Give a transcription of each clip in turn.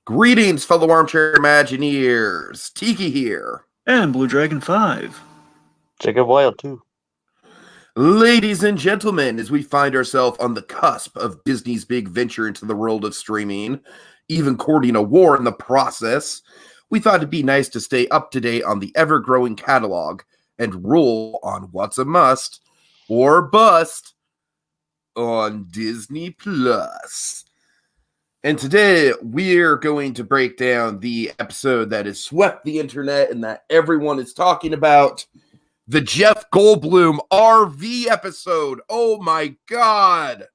Greetings, fellow armchair Imagineers. Tiki here. And Blue Dragon 5. Jacob Wild, too. Ladies and gentlemen, as we find ourselves on the cusp of Disney's big venture into the world of streaming, even courting a war in the process, we thought it'd be nice to stay up to date on the ever-growing catalog and rule on what's a must or bust on Disney Plus. And today, we're going to break down the episode that has swept the internet and that everyone is talking about. The Jeff Goldblum RV episode. Oh my God.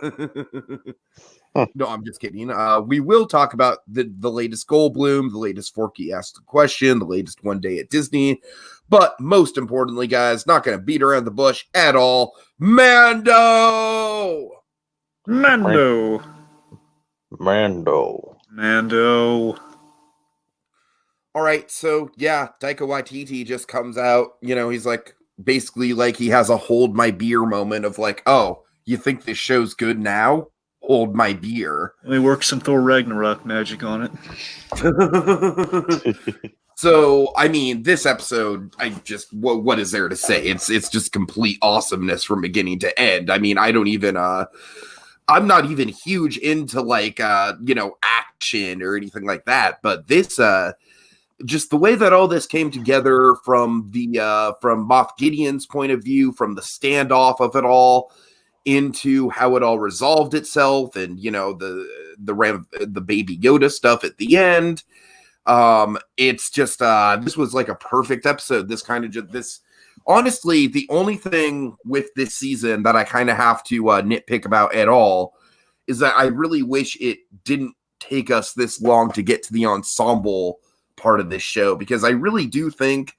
No, I'm just kidding. We will talk about the latest Goldblum, the latest Forky Asked the Question, the latest One Day at Disney. But most importantly, guys, not going to beat around the bush at all. Mando! All right, so yeah, Taika Waititi just comes out, he's like, basically like he has a hold my beer moment of like, oh, you think this show's good now? Hold my beer. Let me work some Thor Ragnarok magic on it. So, I mean, this episode, what is there to say? It's just complete awesomeness from beginning to end. I mean, I'm not even huge into like, action or anything like that, but this, just the way that all this came together from from Moff Gideon's point of view, from the standoff of it all, into how it all resolved itself, and the Baby Yoda stuff at the end. It's just this was like a perfect episode. Honestly, the only thing with this season that I kind of have to nitpick about at all is that I really wish it didn't take us this long to get to the ensemble part of this show, because I really do think,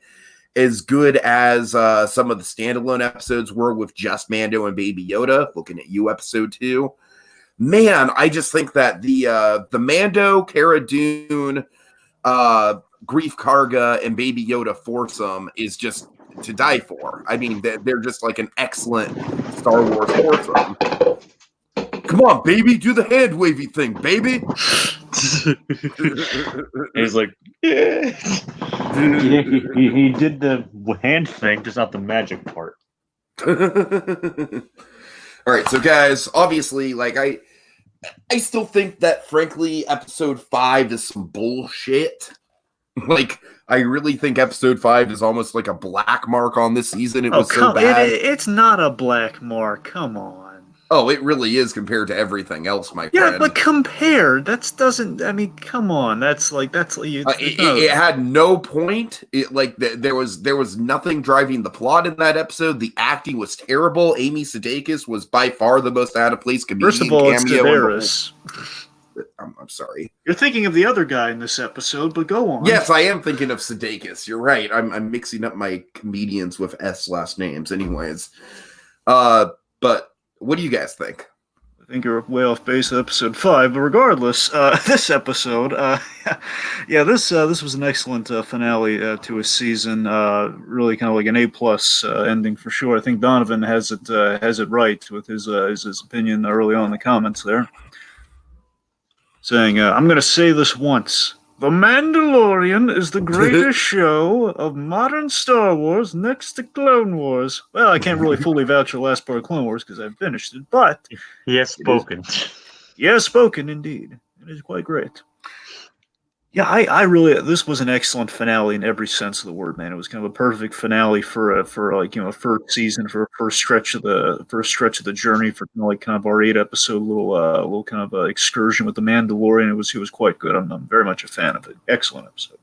as good as some of the standalone episodes were with just Mando and Baby Yoda, looking at you, episode 2, man, I just think that the Mando, Cara Dune, Grief Karga, and Baby Yoda foursome is just to die for. I mean, they're just like an excellent Star Wars foursome. Come on, baby, do the hand wavy thing, baby. He's like, yeah. He did the hand thing, just not the magic part. All right, so guys, obviously, like I still think that, frankly, episode 5 is some bullshit. Like, I really think episode 5 is almost like a black mark on this season. It was so bad. It's not a black mark. Come on. Oh, it really is compared to everything else, my friend. Yeah, but compared, come on. It had no point. There was nothing driving the plot in that episode. The acting was terrible. Amy Sudeikis was by far the most out of place comedian. First of all, it's Severus. I'm sorry. You're thinking of the other guy in this episode, but go on. Yes, I am thinking of Sudeikis. You're right. I'm mixing up my comedians with S last names anyways. But what do you guys think? I think you're way off base at episode 5, but regardless, this episode, this was an excellent finale to a season. Really kind of like an A+ ending for sure. I think Donovan has it right with his opinion early on in the comments there, saying, "I'm going to say this once. The Mandalorian is the greatest show of modern Star Wars next to Clone Wars." Well, I can't really fully vouch for the last part of Clone Wars because I've finished it, but he has spoken. He has spoken, indeed. It is quite great. Yeah, this was an excellent finale in every sense of the word, man. It was kind of a perfect finale for a first season, for a first stretch of the journey, for kind of our 8-episode little kind of excursion with the Mandalorian. It was quite good. I'm very much a fan of it. Excellent episode.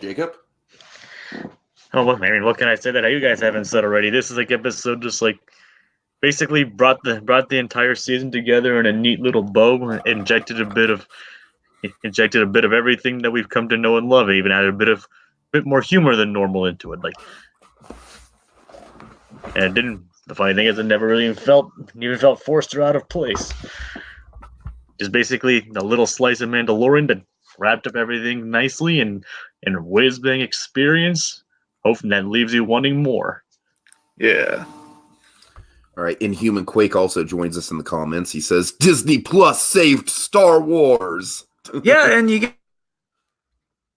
Jacob? Oh, look, I mean, what can I say that you guys haven't said already? This is like episode just like basically brought the entire season together in a neat little bow, injected a bit of everything that we've come to know and love. It even added a bit more humor than normal into it. The funny thing is, it never really even felt forced or out of place. Just basically a little slice of Mandalorian that wrapped up everything nicely and a whiz-bang experience. Hoping that leaves you wanting more. Yeah. All right, Inhuman Quake also joins us in the comments. He says, Disney Plus saved Star Wars. Yeah, and you get,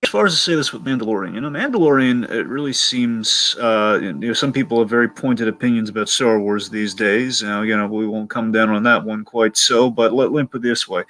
as far as to say this with Mandalorian, Mandalorian, it really seems, some people have very pointed opinions about Star Wars these days. Now, we won't come down on that one quite so, but let me put it this way.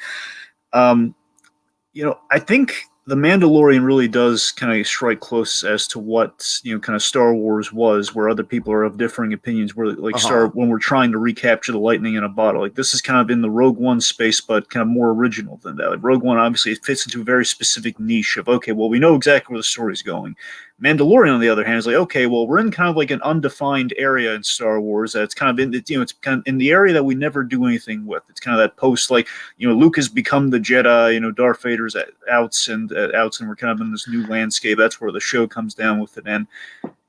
I think the Mandalorian really does kind of strike close as to what kind of Star Wars was, where other people are of differing opinions. Where when we're trying to recapture the lightning in a bottle, like this is kind of in the Rogue One space, but kind of more original than that. Like Rogue One, obviously, it fits into a very specific niche of okay, well, we know exactly where the story's going. Mandalorian, on the other hand, is like okay, well, we're in kind of like an undefined area in Star Wars that's kind of in it's kind of in the area that we never do anything with. It's kind of that post Luke has become the Jedi, Darth Vader's outs and we're kind of in this new landscape. That's where the show comes down with it,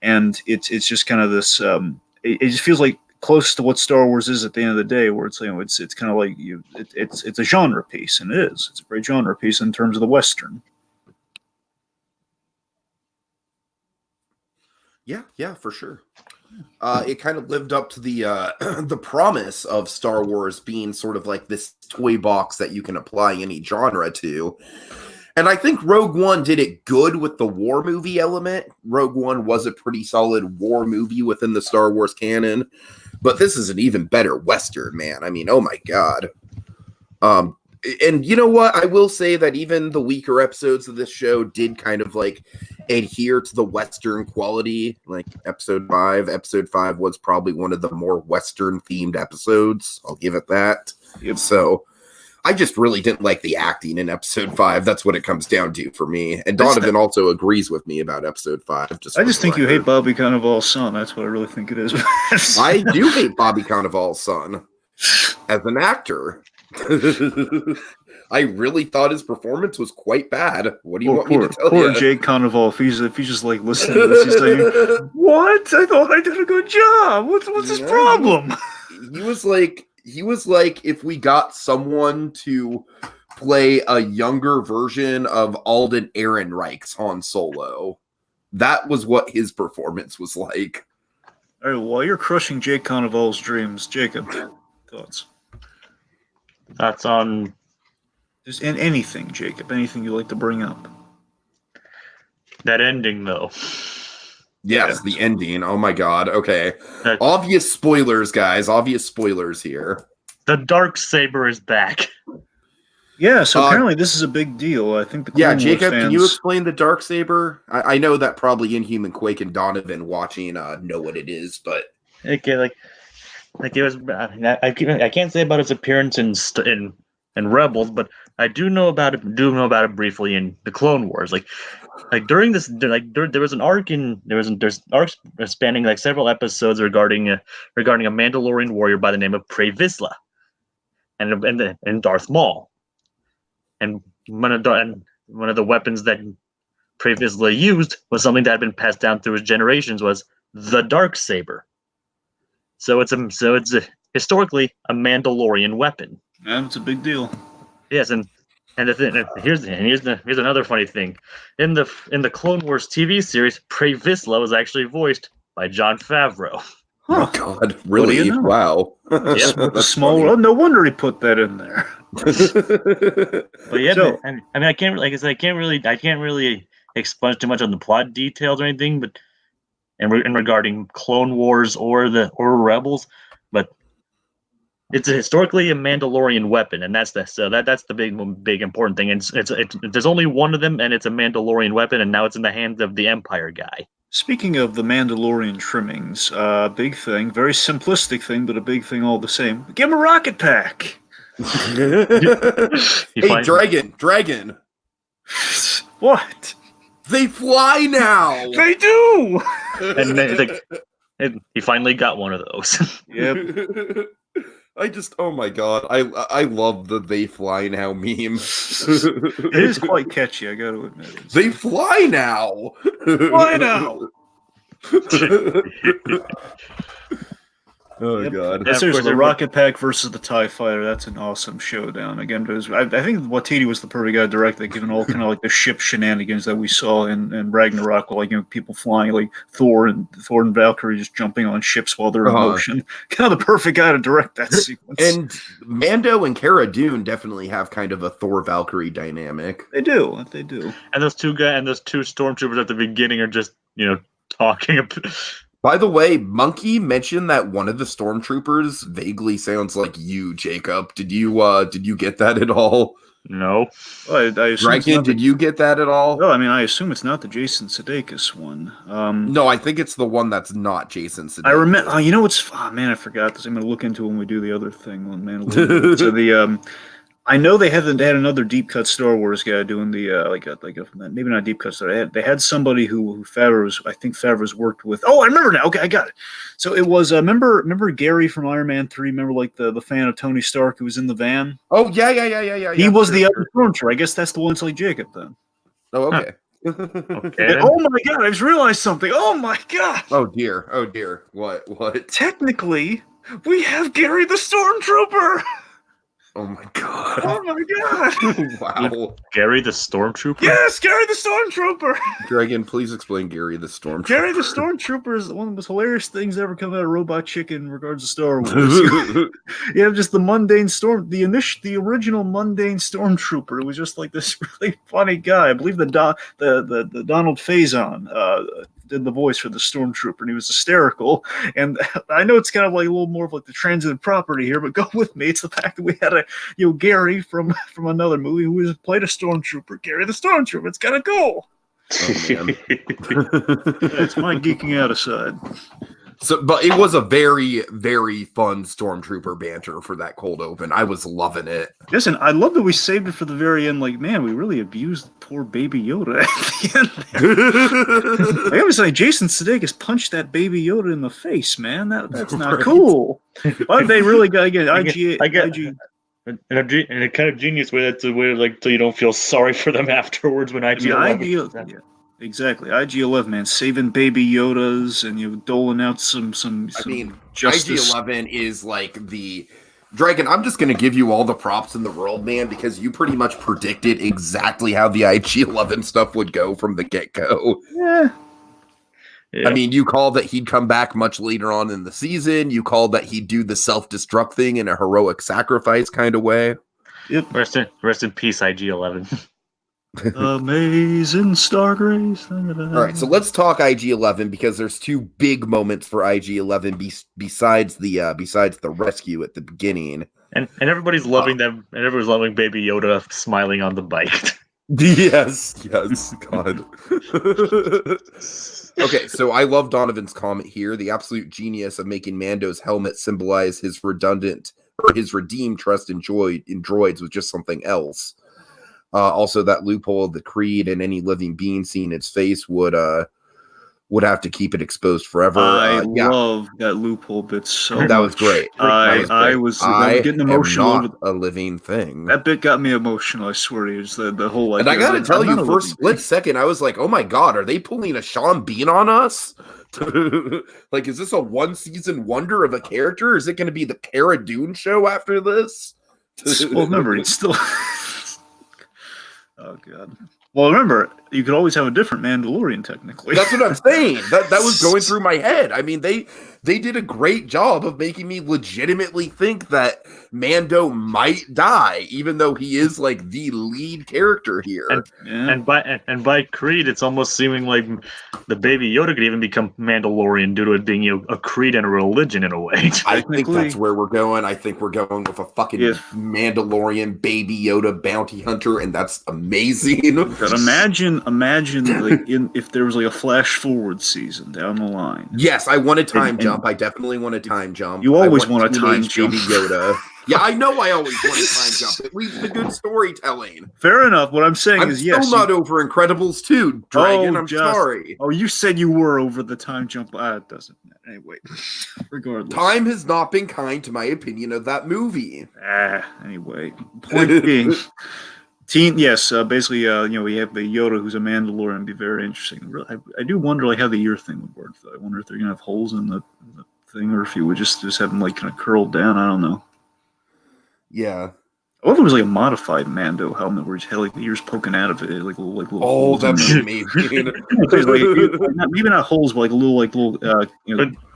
and it's just kind of this. It just feels like close to what Star Wars is at the end of the day, where it's it's kind of like it's a genre piece, and it is. It's a great genre piece in terms of the Western. Yeah, for sure. It kind of lived up to the promise of Star Wars being sort of like this toy box that you can apply any genre to. And I think Rogue One did it good with the war movie element. Rogue One was a pretty solid war movie within the Star Wars canon. But this is an even better Western, man. I mean, oh my God. And you know what? I will say that even the weaker episodes of this show did kind of adhere to the Western quality. Like episode 5 was probably one of the more Western themed episodes. I'll give it that. Yep. So I just really didn't like the acting in episode 5. That's what it comes down to for me. And Donovan also agrees with me about episode 5. I just think you hate Bobby Cannavale's son. That's what I really think it is. I do hate Bobby Cannavale's son as an actor. I really thought his performance was quite bad. What do you want me to tell you? Poor Jake Cannavale, if he's just listening to this, he's saying, "What? I thought I did a good job. What's his problem?" He was like if we got someone to play a younger version of Alden Ehrenreich's Han Solo. That was what his performance was like. All right, while you're crushing Jake Cannavale's dreams, Jacob, thoughts? That's on just in anything, Jacob. Anything you like to bring up? That ending, though. Yes, the ending. Oh my God. Okay. Obvious spoilers, guys. Obvious spoilers here. The dark saber is back. Yeah, so apparently this is a big deal. I think the Clone Wars Jacob, fans... can you explain the dark saber? I know that probably Inhuman Quake and Donovan watching know what it is, but okay, like it was. I can't say about its appearance in Rebels, but I do know about it. Briefly in the Clone Wars. Like during this, there was an arc there's arcs spanning several episodes regarding a Mandalorian warrior by the name of Pre Vizsla, and Darth Maul. And one of the weapons that Pre Vizsla used was something that had been passed down through his generations, was the dark saber. So it's historically a Mandalorian weapon. Yeah, it's a big deal. Yes, and here's another funny thing. In the Clone Wars TV series, Pre Vizsla was actually voiced by Jon Favreau. Huh. Oh God, really? You know? Wow. A small world. No wonder he put that in there. But yeah, so, I can't really expunge too much on the plot details or anything, but and regarding Clone Wars or Rebels, but it's historically a Mandalorian weapon, and that's the big important thing. And it's there's only one of them, and it's a Mandalorian weapon, and now it's in the hands of the Empire guy. Speaking of the Mandalorian trimmings, big thing, very simplistic thing, but a big thing all the same. Give him a rocket pack. Hey, Dragon. What? They fly now. They do. And he finally got one of those. Yep. Oh my God, I love the "they fly now" meme. It is quite catchy, I gotta admit. They fly now. Fly now. Oh Yep. god. Yeah, of Seriously, course, the everybody- Rocket Pack versus the TIE Fighter, that's an awesome showdown. Again, because I think Waititi was the perfect guy to direct that, given all kind of like the ship shenanigans that we saw in Ragnarok, like people flying, like Thor and Valkyrie just jumping on ships while they're in motion. Kind of the perfect guy to direct that sequence. And Mando and Cara Dune definitely have kind of a Thor Valkyrie dynamic. They do. And those two stormtroopers at the beginning are just talking. By the way, Monkey mentioned that one of the stormtroopers vaguely sounds like you, Jacob. Did you get that at all? No. Well, I assume Dragon, did you get that at all? No, I mean, I assume it's not the Jason Sudeikis one. No, I think it's the one that's not Jason Sudeikis. I remember. You know what's? Oh, man, I forgot this. I'm going to look into it when we do the other thing on Mandalorian. So the I know they had another deep cut Star Wars guy doing the maybe not deep cut Star. They had somebody who Favreau's worked with. Oh, I remember now. Okay, I got it. So it was remember Gary from Iron Man 3. Remember like the fan of Tony Stark who was in the van. Oh yeah. He was the other Stormtrooper. I guess that's the one that's like Jacob then. Oh okay. Okay. Oh my god! I just realized something. Oh my god! Oh dear. What? Technically, we have Gary the Stormtrooper. Oh my god. Oh my god. Wow. Gary the Stormtrooper? Yes, Gary the Stormtrooper. Dragon, please explain Gary the Stormtrooper. Gary the Stormtrooper is one of the most hilarious things ever come out of Robot Chicken in regards to Star Wars. You have just the mundane the original mundane Stormtrooper. It was just like this really funny guy. I believe the Donald Faison did the voice for the Stormtrooper, and he was hysterical. And I know it's kind of like a little more of like the transitive property here, but go with me. It's the fact that we had Gary from another movie who played a Stormtrooper. Gary the Stormtrooper. It's gotta go. Oh, man. It's my geeking out aside. So, but it was a very, very fun Stormtrooper banter for that cold open. I was loving it. Listen, I love that we saved it for the very end. Like, man, we really abused poor baby Yoda at the end there. I gotta say, Jason Sudeikis punched that baby Yoda in the face, man. That's not Right. cool. But they really got again. IG. In a kind of genius way, that's a way so you don't feel sorry for them afterwards when IG-11. Yeah, exactly. IG-11, man, saving baby Yodas and doling out some I mean, justice. IG-11 is like the Dragon. I'm just gonna give you all the props in the world, man, because you pretty much predicted exactly how the IG-11 stuff would go from the get-go. Yeah. I mean, you called that he'd come back much later on in the season. You called that he'd do the self-destruct thing in a heroic sacrifice kind of way. Yep. Rest in peace, IG-11. Amazing Star Grace. All right, so let's talk IG-11 because there's two big moments for IG-11 besides the rescue at the beginning. And everybody's loving them, and everybody's loving Baby Yoda smiling on the bike. Yes, God. Okay, so I love Donovan's comment here. The absolute genius of making Mando's helmet symbolize his redeemed trust in droids was just something else. Also, that loophole of the Creed and any living being seeing its face would have to keep it exposed forever. I love that loophole bit so much. That was great. I was getting emotional. Am not a living thing. That bit got me emotional. I swear to you, it's the whole. And I gotta tell you, for a split second, I was like, "Oh my god, are they pulling a Sean Bean on us? Like, is this a one-season wonder of a character? Is it going to be the Cara Dune show after this?" Well, remember, it's still. Oh god. Well, remember, you could always have a different Mandalorian, technically. That's what I'm saying. That was going through my head. I mean, they did a great job of making me legitimately think that Mando might die, even though he is like the lead character here. And by Creed, it's almost seeming like the Baby Yoda could even become Mandalorian due to it being a creed and a religion in a way. I think that's where we're going. I think we're going with a fucking Mandalorian Baby Yoda bounty hunter, and that's amazing. But imagine like if there was like a flash forward season down the line. Yes, I want a time jump. I definitely want a time jump. You always want a time jump. Baby Yoda. Yeah, I know I always want a time jump. It leads to good storytelling. Fair enough. What I'm saying is yes. I'm still not over Incredibles 2, Dragon. I'm sorry. Oh, you said you were over the time jump. It doesn't matter. Anyway, regardless. Time has not been kind to my opinion of that movie. Anyway. Point being... basically, we have the Yoda who's a Mandalorian. It'd be very interesting. I do wonder how the ear thing would work, though. I wonder if they're going to have holes in the thing, or if you would just have him like kind of curled down. I don't know. Yeah. I wonder if it was like a modified Mando helmet where he had like the ears poking out of it, like little Oh, holes in that'd there. be amazing. Maybe not holes, but like little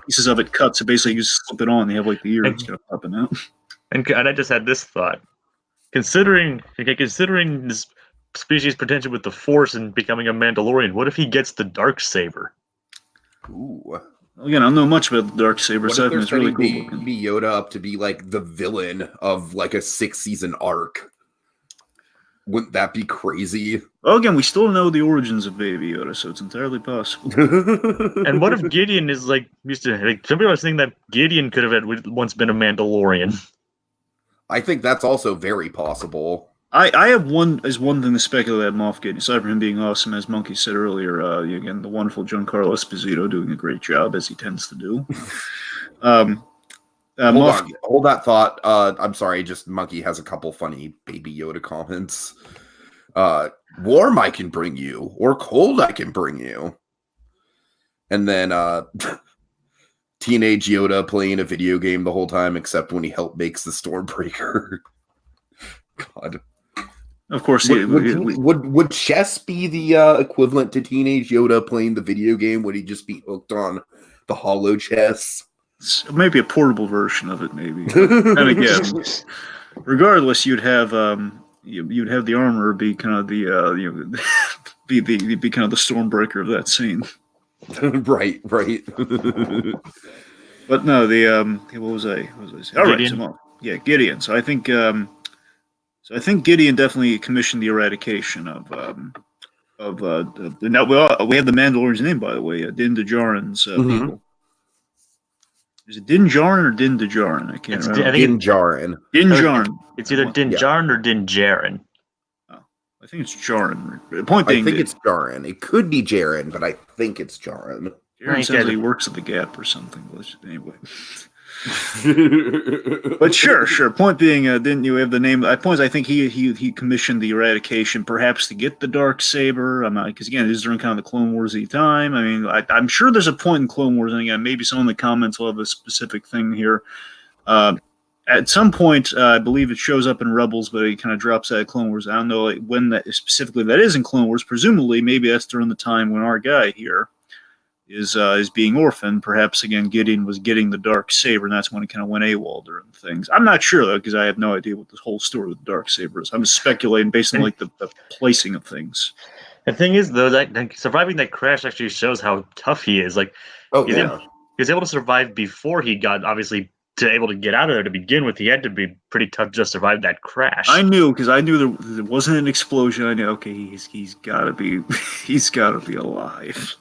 pieces of it cut. So basically, you just slip it on. They have like the ears kind of popping out. And I just had this thought: considering this species' potential with the Force and becoming a Mandalorian, what if he gets the dark saber? Ooh. Again, I don't know much about the dark saber, What so if they're it's really setting cool looking. Baby Yoda up to be like the villain of like a 6-season arc? Wouldn't that be crazy? Well, again, we still don't know the origins of Baby Yoda, so it's entirely possible. And what if Gideon is like used to? Like, some people are saying that Gideon could have once been a Mandalorian. I think that's also very possible. I have one thing to speculate about Moff Gideon, aside from him being awesome, as Monkey said earlier. Again, the wonderful Giancarlo Esposito doing a great job, as he tends to do. Hold that thought. I'm sorry, just Monkey has a couple funny Baby Yoda comments. Warm I can bring you, or cold I can bring you. And then teenage Yoda playing a video game the whole time, except when he makes the Stormbreaker. God. Of course, would chess be the equivalent to teenage Yoda playing the video game? Would he just be hooked on the hollow chess? Maybe a portable version of it, maybe. And again, regardless, you'd have the armor be kind of the be kind of the Stormbreaker of that scene. right. But no, what was I saying? All right, so, yeah, Gideon. So I think Gideon definitely commissioned the eradication of now we have the Mandalorian's name, by the way, Din Djarin's people. Is it Din Djarin or Din Djarin? I can't remember. Din Djarin. Din Djarin. It's either Din Djarin or Din Djarin. Oh, I think it's Djarin. The point being, I think it's Djarin. It could be Djarin, but I think it's Djarin. Djarin says he works at the Gap or something. Anyway. But sure. Point being, didn't you have the name? I think he commissioned the eradication, perhaps to get the dark saber. Because again, this is during kind of the Clone Wars-y time. I mean, I'm sure there's a point in Clone Wars, and again, maybe some of the comments will have a specific thing here. At some point, I believe it shows up in Rebels, but it kind of drops out of Clone Wars. I don't know when that specifically that is in Clone Wars. Presumably, maybe that's during the time when our guy here is being orphaned. Perhaps again Gideon was getting the dark saber, and that's when it kind of went AWOL during things. I'm not sure though, because I have no idea what the whole story of the dark saber is. I'm just speculating based on like the placing of things. The thing is though, that surviving that crash actually shows how tough he is. Like, he was able to survive before he got obviously able to get out of there to begin with. He had to be pretty tough to just survive that crash. I knew there wasn't an explosion. I knew he's got to be alive.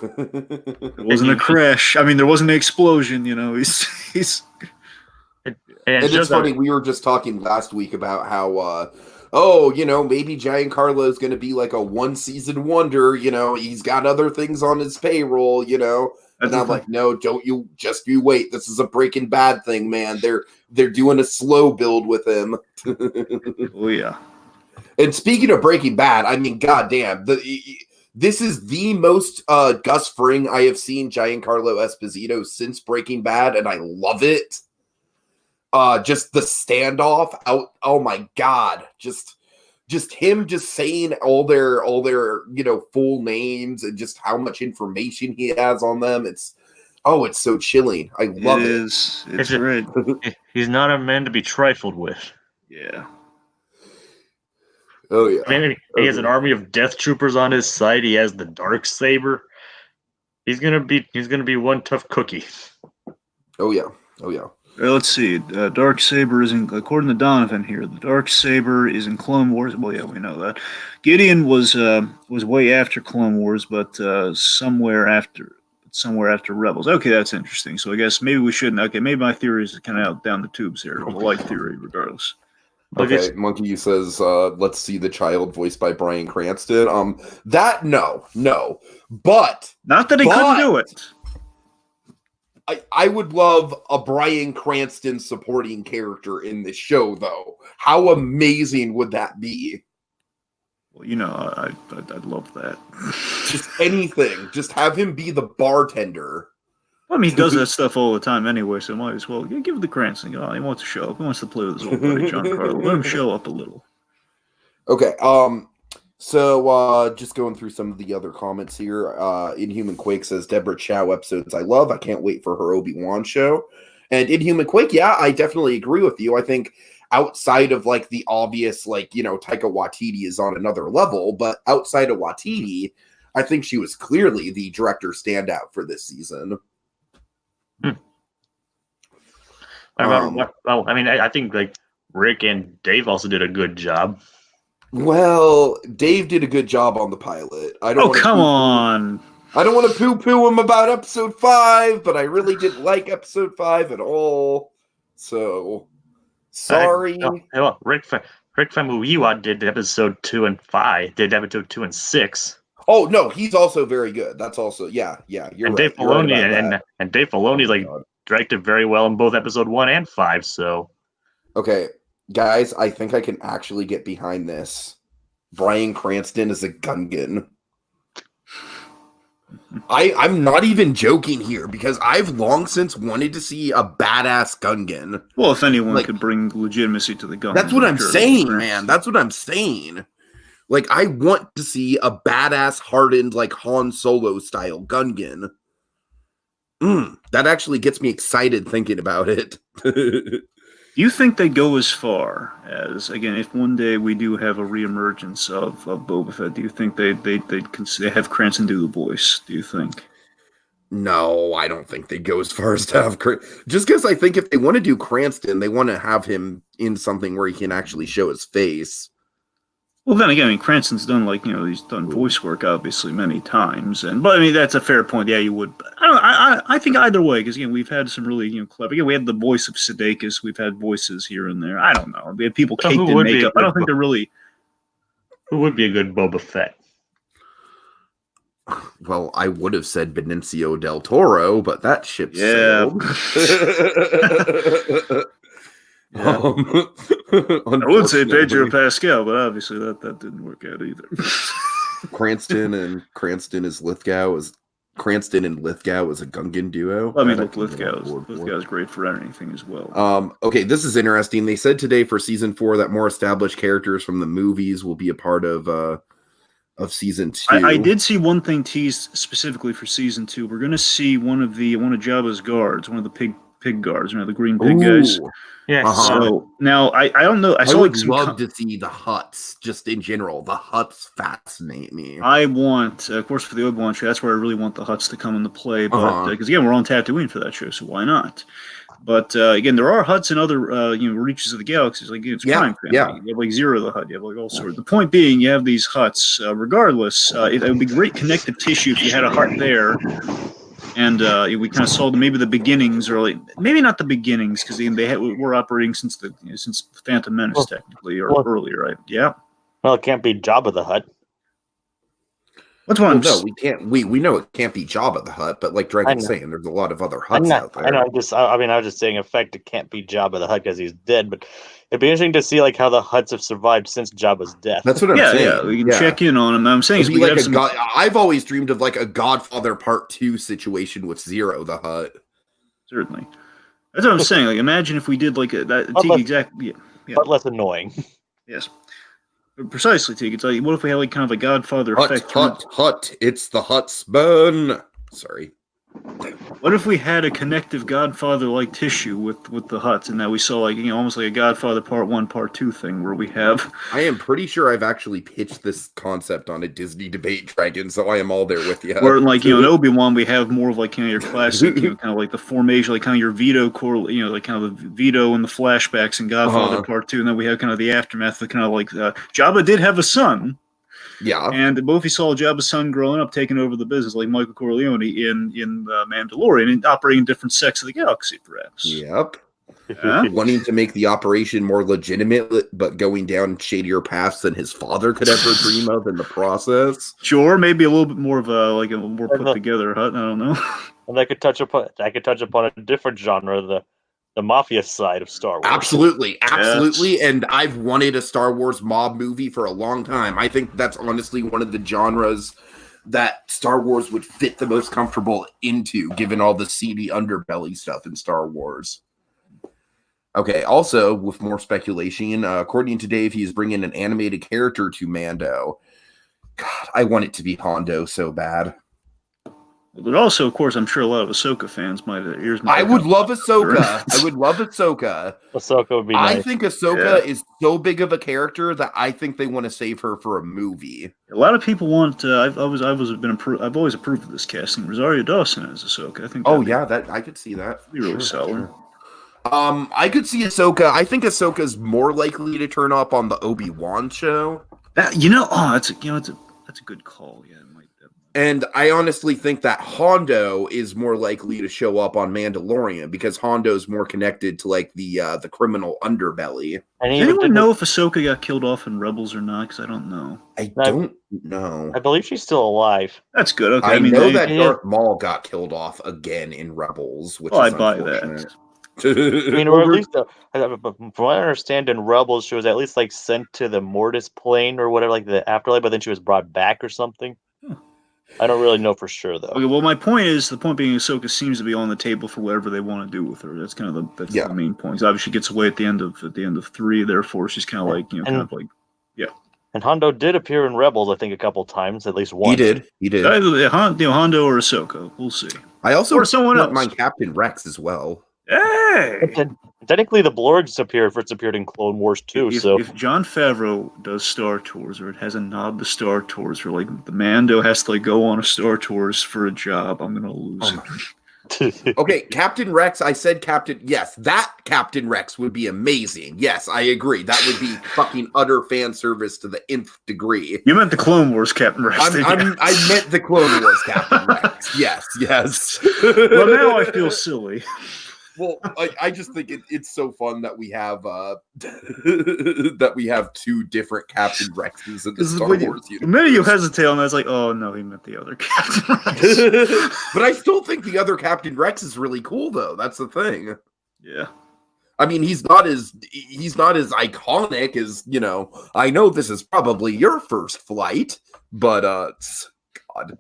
It wasn't a crash. I mean, there wasn't an explosion. He's. And it's funny. We were just talking last week about how, maybe Giancarlo is going to be like a one-season wonder. He's got other things on his payroll. And I'm like, no, you wait. This is a Breaking Bad thing, man. They're doing a slow build with him. Oh yeah. And speaking of Breaking Bad, I mean, goddamn, this is the most Gus Fring I have seen Giancarlo Esposito since Breaking Bad, and I love it. Just the standoff out. Oh my god, just him just saying all their full names and just how much information he has on them. It's so chilling. I love it. It's great. He's not a man to be trifled with. Yeah. Oh yeah. I mean, he has an army of death troopers on his side. He has the dark saber. He's gonna be one tough cookie. Oh yeah. Let's see. Dark Saber is according to Donovan here. The Dark Saber is in Clone Wars. Well, yeah, we know that. Gideon was way after Clone Wars, but somewhere after Rebels. Okay, that's interesting. So I guess maybe we shouldn't. Okay, maybe my theory is kind of out down the tubes here. The light theory, regardless. Okay, Monkey says, let's see the child voiced by Bryan Cranston. No. But not that he couldn't do it. I would love a Bryan Cranston supporting character in this show, though. How amazing would that be? Well, I'd love that. Just anything. Just have him be the bartender. Well, I mean, he does that stuff all the time anyway, so might as well give it to Cranston. He wants to show up. He wants to play with his old buddy Giancarlo. Let him show up a little. Okay. So just going through some of the other comments here. Inhuman Quake says Deborah Chow episodes I love. I can't wait for her Obi-Wan show. And Inhuman Quake, yeah, I definitely agree with you. I think outside of like the obvious, like, you know, Taika Waititi is on another level, but outside of Waititi, I think she was clearly the director standout for this season. I think like Rick and Dave also did a good job. Well, Dave did a good job on the pilot. I don't come on. I don't want to poo-poo him about episode 5, but I really didn't like episode 5 at all. So, sorry. Rick Famuyiwa did episode 2 and 5. Did episode 2 and 6. Oh no, he's also very good. That's also you're and right. Dave Filoni and Dave Filoni's like directed very well in both episode 1 and 5. So, okay, guys, I think I can actually get behind this. Bryan Cranston is a Gungan. I'm not even joking here because I've long since wanted to see a badass Gungan. Well, if anyone could bring legitimacy to the Gungan. That's what I'm saying, man. That's what I'm saying. Like, I want to see a badass, hardened, like Han Solo style Gungan. That actually gets me excited thinking about it. Do you think they go as far as, again, if one day we do have a reemergence of Boba Fett, do you think they have Cranston do the voice? Do you think? No, I don't think they go as far as to have just because I think if they want to do Cranston, they want to have him in something where he can actually show his face. Well, then again, I mean, Cranston's done he's done voice work obviously many times, but I mean that's a fair point. Yeah, you would. I think either way, because again, we've had some really clever. Again, we had the voice of Sudeikis. We've had voices here and there. I don't know. We had people caked in makeup. I don't think they're really. Who would be a good Boba Fett? Well, I would have said Benicio del Toro, but that ship sailed. Yeah. I would say Pedro Pascal, but obviously that didn't work out either. Cranston and Lithgow is a Gungan duo. I mean, look, Lithgow's great for anything as well. Okay, this is interesting. They said today for season 4 that more established characters from the movies will be a part of season 2. I did see one thing teased specifically for season 2. We're going to see one of Jabba's guards, one of the pig guards, the green pig guys. Yeah. So now I don't know. I would love to see the Hutts just in general. The Hutts fascinate me. I want, of course, for the Obi-Wan show, that's where I really want the Hutts to come into play. But because again, we're on Tatooine for that show, so why not? But again, there are Hutts in other reaches of the galaxies. Like it's Crime Family. Yeah. You have like Zero the Hutt. You have like all sorts. The point being, you have these Hutts. Regardless, it would be great connective tissue if you had a Hutt there. And we kind of saw maybe the beginnings, or like maybe not the beginnings, because we're operating since Phantom Menace technically, or earlier, right? Yeah. Well, it can't be Jabba the Hutt. What's one? No, we can't. We know it can't be Jabba the Hutt, but like Dragon's saying, there's a lot of other Hutts out there. I know. I was just saying, in fact, it can't be Jabba the Hutt because he's dead. But it'd be interesting to see like how the Hutts have survived since Jabba's death. That's what I'm saying. Yeah, we can check in on him. I'm saying we like I've always dreamed of like a Godfather Part 2 situation with Zero the Hutt. Certainly, that's what I'm saying. Like, imagine if we did like that. Exactly. Yeah. But less annoying. Yes. Precisely, Tiki. It's like, what if we had like kind of a Godfather effect? Hutt. It's the Huttsburn. Sorry. What if we had a connective Godfather-like tissue with the Hutts, and now we saw like almost like a Godfather Part 1, Part 2 thing where we have. I am pretty sure I've actually pitched this concept on a Disney debate, Dragon, so I am all there with you. Where like in Obi-Wan we have more of like your classic kind of like the formation, like kind of your Vito core, like kind of the Vito and the flashbacks in Godfather Part 2, and then we have kind of the aftermath, the kind of like Jabba did have a son. Yeah, and both he saw Jabba's son growing up, taking over the business, like Michael Corleone in Mandalorian, and operating in different sects of the galaxy, perhaps. Yep. Wanting to make the operation more legitimate, but going down shadier paths than his father could ever dream of in the process. Sure, maybe a little bit more of a more put together Hut. I don't know. And I could touch upon a different genre, the mafia side of Star Wars. Absolutely. Yes. And I've wanted a Star Wars mob movie for a long time. I think that's honestly one of the genres that Star Wars would fit the most comfortable into, given all the seedy underbelly stuff in Star Wars. Okay, also, with more speculation, according to Dave, he's bringing an animated character to Mando. God, I want it to be Hondo so bad. But also, of course, I'm sure a lot of Ahsoka fans might have ears. I would love Ahsoka. I would love Ahsoka. Ahsoka would be nice. I think Ahsoka is so big of a character that I think they want to save her for a movie. A lot of people want. I've always approved of this casting. Rosario Dawson as Ahsoka. I think. That I could see that. Be really solid. I could see Ahsoka. I think Ahsoka's more likely to turn up on the Obi-Wan show. That's a good call. Yeah, it might. And I honestly think that Hondo is more likely to show up on Mandalorian because Hondo's more connected to like the criminal underbelly. Does anyone know if Ahsoka got killed off in Rebels or not? Because I don't know. I don't know. I believe she's still alive. That's good. Okay, I know that Darth Maul got killed off again in Rebels, which is I buy that. I mean, or at least, from what I understand, in Rebels, she was at least like sent to the Mortis plane or whatever, like the afterlife, but then she was brought back or something. I don't really know for sure, though. Okay, well, the point being, Ahsoka seems to be on the table for whatever they want to do with her. That's kind of the main point. She obviously gets away at the end of 3. Therefore, she's kind of yeah. And Hondo did appear in Rebels, I think, a couple times, at least once. He did. Hondo or Ahsoka, we'll see. I also or someone else. Mind Captain Rex as well. Hey! Technically, the Blorgs appeared in Clone Wars too. If Jon Favreau does Star Tours, or it has a nod to Star Tours, or like the Mando has to go on a Star Tours for a job, I'm gonna lose. Okay, Captain Rex. I said Captain. Yes, that Captain Rex would be amazing. Yes, I agree. That would be fucking utter fan service to the nth degree. You meant the Clone Wars Captain Rex. I meant the Clone Wars Captain Rex. Yes. Well, now I feel silly. Well, I just think it's so fun that we have that we have 2 different Captain Rexes in the Star Wars universe. The minute you hesitate on that, it's like, oh no, he meant the other Captain Rex. But I still think the other Captain Rex is really cool, though. That's the thing. Yeah. I mean, he's not as iconic as, I know this is probably your first flight, but God.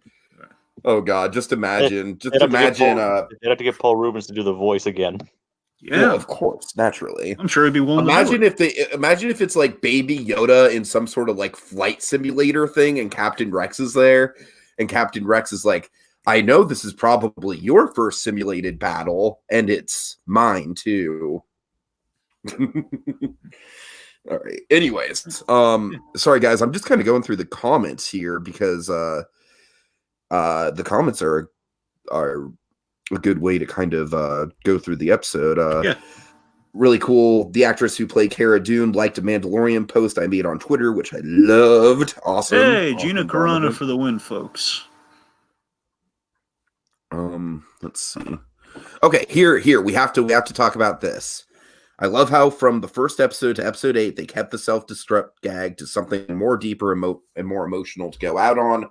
Oh God! Just imagine. They'd have to get Paul Rubens to do the voice again. Yeah, of course, naturally. I'm sure he'd be willing. Imagine if it's like Baby Yoda in some sort of like flight simulator thing, and Captain Rex is there, and Captain Rex is like, "I know this is probably your first simulated battle, and it's mine too." All right. Anyways, sorry guys, I'm just kind of going through the comments here because the comments are a good way to kind of go through the episode. Really cool. The actress who played Cara Dune liked a Mandalorian post I made on Twitter, which I loved. Awesome. Hey, awesome. Gina Carano for the win, folks. Let's see. Okay, here we have to talk about this. I love how from the first episode to episode 8 they kept the self-destruct gag to something more deeper and more emotional to go out on.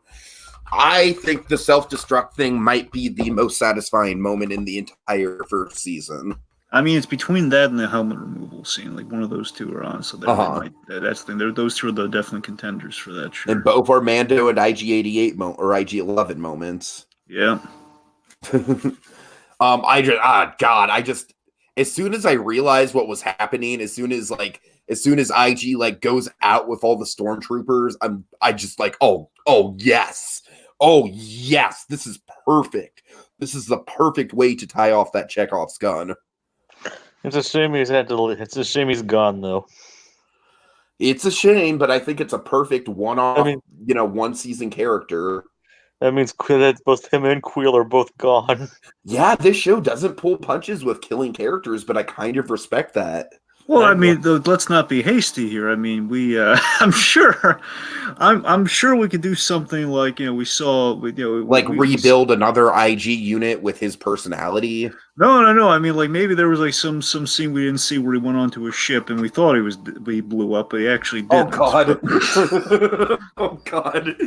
I think the self-destruct thing might be the most satisfying moment in the entire first season. I mean, it's between that and the helmet removal scene. Like, one of those two are on. So that's the thing. Those two are definitely contenders for that. Sure. And both are Mando and IG-88 or IG-11 moments. Yeah. I just as soon as I realized what was happening, as soon as IG goes out with all the stormtroopers, I just like, oh yes. Oh yes, this is perfect. This is the perfect way to tie off that Chekhov's gun. It's a shame it's a shame he's gone though. It's a shame, but I think it's a perfect one-off, one season character. That means that both him and Queel are both gone. Yeah, this show doesn't pull punches with killing characters, but I kind of respect that. Well, I mean, let's not be hasty here. I mean, I'm sure we could do something like, we saw, rebuild another IG unit with his personality. No. I mean, like, maybe there was like some scene we didn't see where he went onto a ship and we thought he blew up, but he actually didn't. Oh God.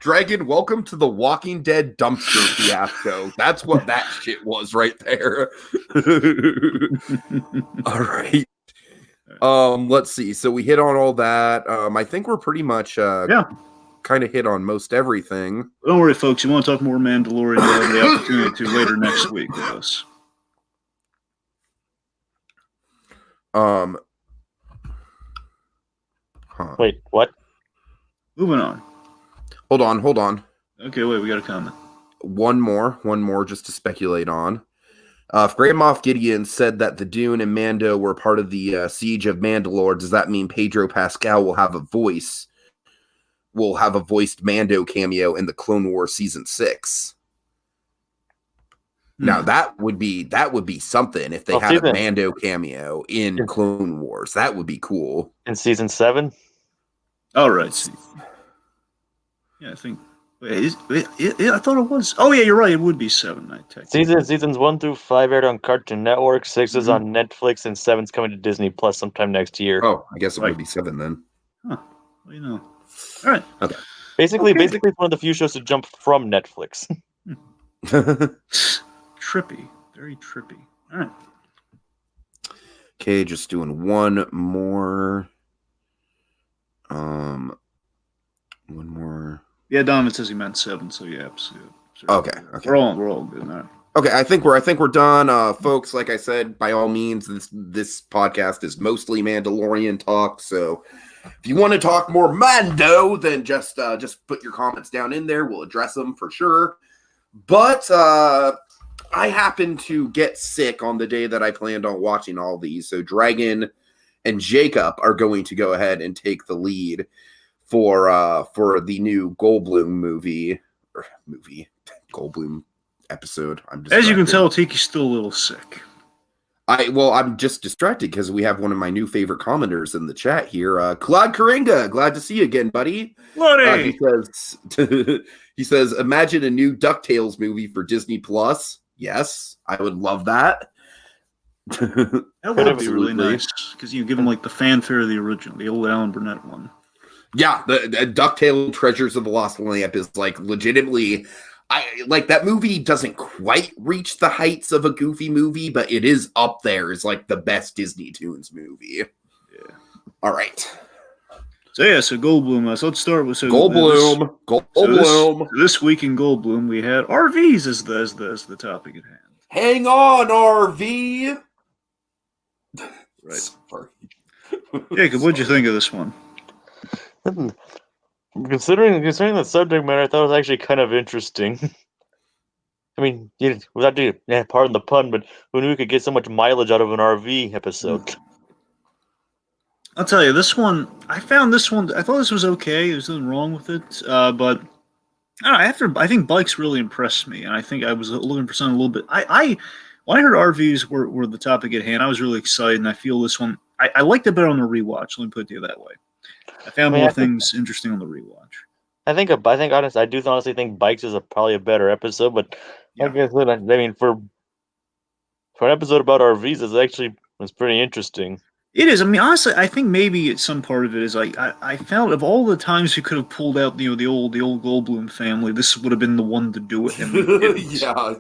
Dragon, welcome to the Walking Dead dumpster fiasco. That's what that shit was right there. All right. Let's see. So we hit on all that. I think we're pretty much kind of hit on most everything. Don't worry, folks. You want to talk more Mandalorian? You'll have the opportunity to later next week with us. Wait, what? Moving on. Hold on. Okay, wait. We got a comment. One more, just to speculate on. Grand Moff Gideon said that the Dune and Mando were part of the Siege of Mandalore. Does that mean Pedro Pascal will have a voice? Will have a voiced Mando cameo in the Clone Wars season 6? Now that would be something if they had a Mando cameo in Clone Wars. That would be cool. In season 7? All right. Yeah, I think. Wait, I thought it was. Oh yeah, you're right. It would be 7. Seasons 1 through 5 aired on Cartoon Network. 6 is on Netflix, and 7's coming to Disney Plus sometime next year. Oh, I guess it would be 7 then. Huh. Well, you know. All right. Okay. Basically, it's one of the few shows to jump from Netflix. Trippy. Very trippy. All right. Okay, just doing one more. One more. Yeah, Donovan says he meant 7, so yeah, absolutely. Okay. We're all good. All right. Okay, I think we're done, folks. Like I said, by all means, this podcast is mostly Mandalorian talk. So, if you want to talk more Mando, then just put your comments down in there. We'll address them for sure. But I happened to get sick on the day that I planned on watching all these. So Dragon and Jacob are going to go ahead and take the lead for the new Goldblum Goldblum episode. As you can tell, Tiki's still a little sick. I'm just distracted because we have one of my new favorite commenters in the chat here, Claude Karinga. Glad to see you again, buddy. He says, imagine a new DuckTales movie for Disney Plus. Yes, I would love that. That would be really nice because you give him like the fanfare of the original, the old Alan Burnett one. Yeah, the DuckTales Treasures of the Lost Lamp is like legitimately. That movie doesn't quite reach the heights of a Goofy movie, but it is up there as like the best Disney Toons movie. Yeah. All right. So Goldblum. So let's start with Goldblum. So this week in Goldblum, we had RVs as the topic at hand. Hang on, RV. Right. Sorry. Jacob, what'd you think of this one? Considering the subject matter, I thought it was actually kind of interesting. I mean, pardon the pun, but who knew we could get so much mileage out of an RV episode? I'll tell you, this one, I thought this was okay. There's nothing wrong with it. But I don't know, I think bikes really impressed me, and I think I was looking for something a little bit. When I heard RVs were the topic at hand, I was really excited, and I feel this one, I liked it better on the rewatch. Let me put it that way. I found more things interesting on the rewatch. I do honestly think Bikes is probably a better episode, but like I said, I mean, for an episode about RVs, it was pretty interesting. It is. I mean, honestly, I think maybe some part of it is like I found of all the times you could have pulled out, the old Goldblum family, this would have been the one to do it. Yeah.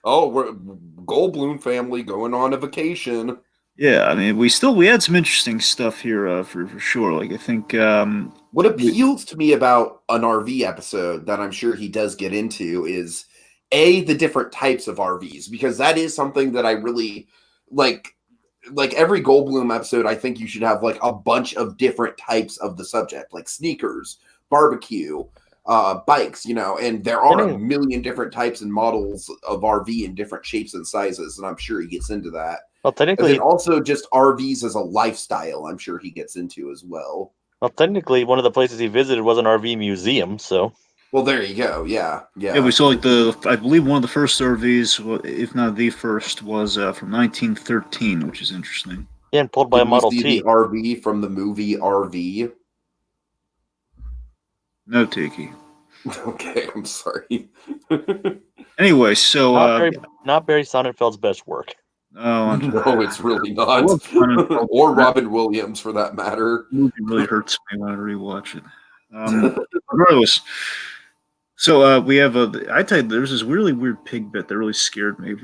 Oh, we're Goldblum family going on a vacation. Yeah, I mean, we had some interesting stuff here for sure. Like, I think what appeals to me about an RV episode that I'm sure he does get into is the different types of RVs, because that is something that I really like. Like every Goldblum episode, I think you should have like a bunch of different types of the subject, like sneakers, barbecue, bikes, and there are a million different types and models of RV in different shapes and sizes, and I'm sure he gets into that. Well, technically, and also just RVs as a lifestyle, I'm sure he gets into as well. Well, technically, one of the places he visited was an RV museum, so. Well, there you go. Yeah. Yeah, we saw I believe one of the first RVs, if not the first, was from 1913, which is interesting. Yeah, and pulled by a Model T. The RV from the movie RV. No, Tiki. Okay, I'm sorry. Anyway, so not Barry Sonnenfeld's best work. Oh, no, it's really not. Or Robin Williams, for that matter. The movie really hurts me when I rewatch it. Regardless. So we have I tell you, there's this really weird pig bit that really scared me.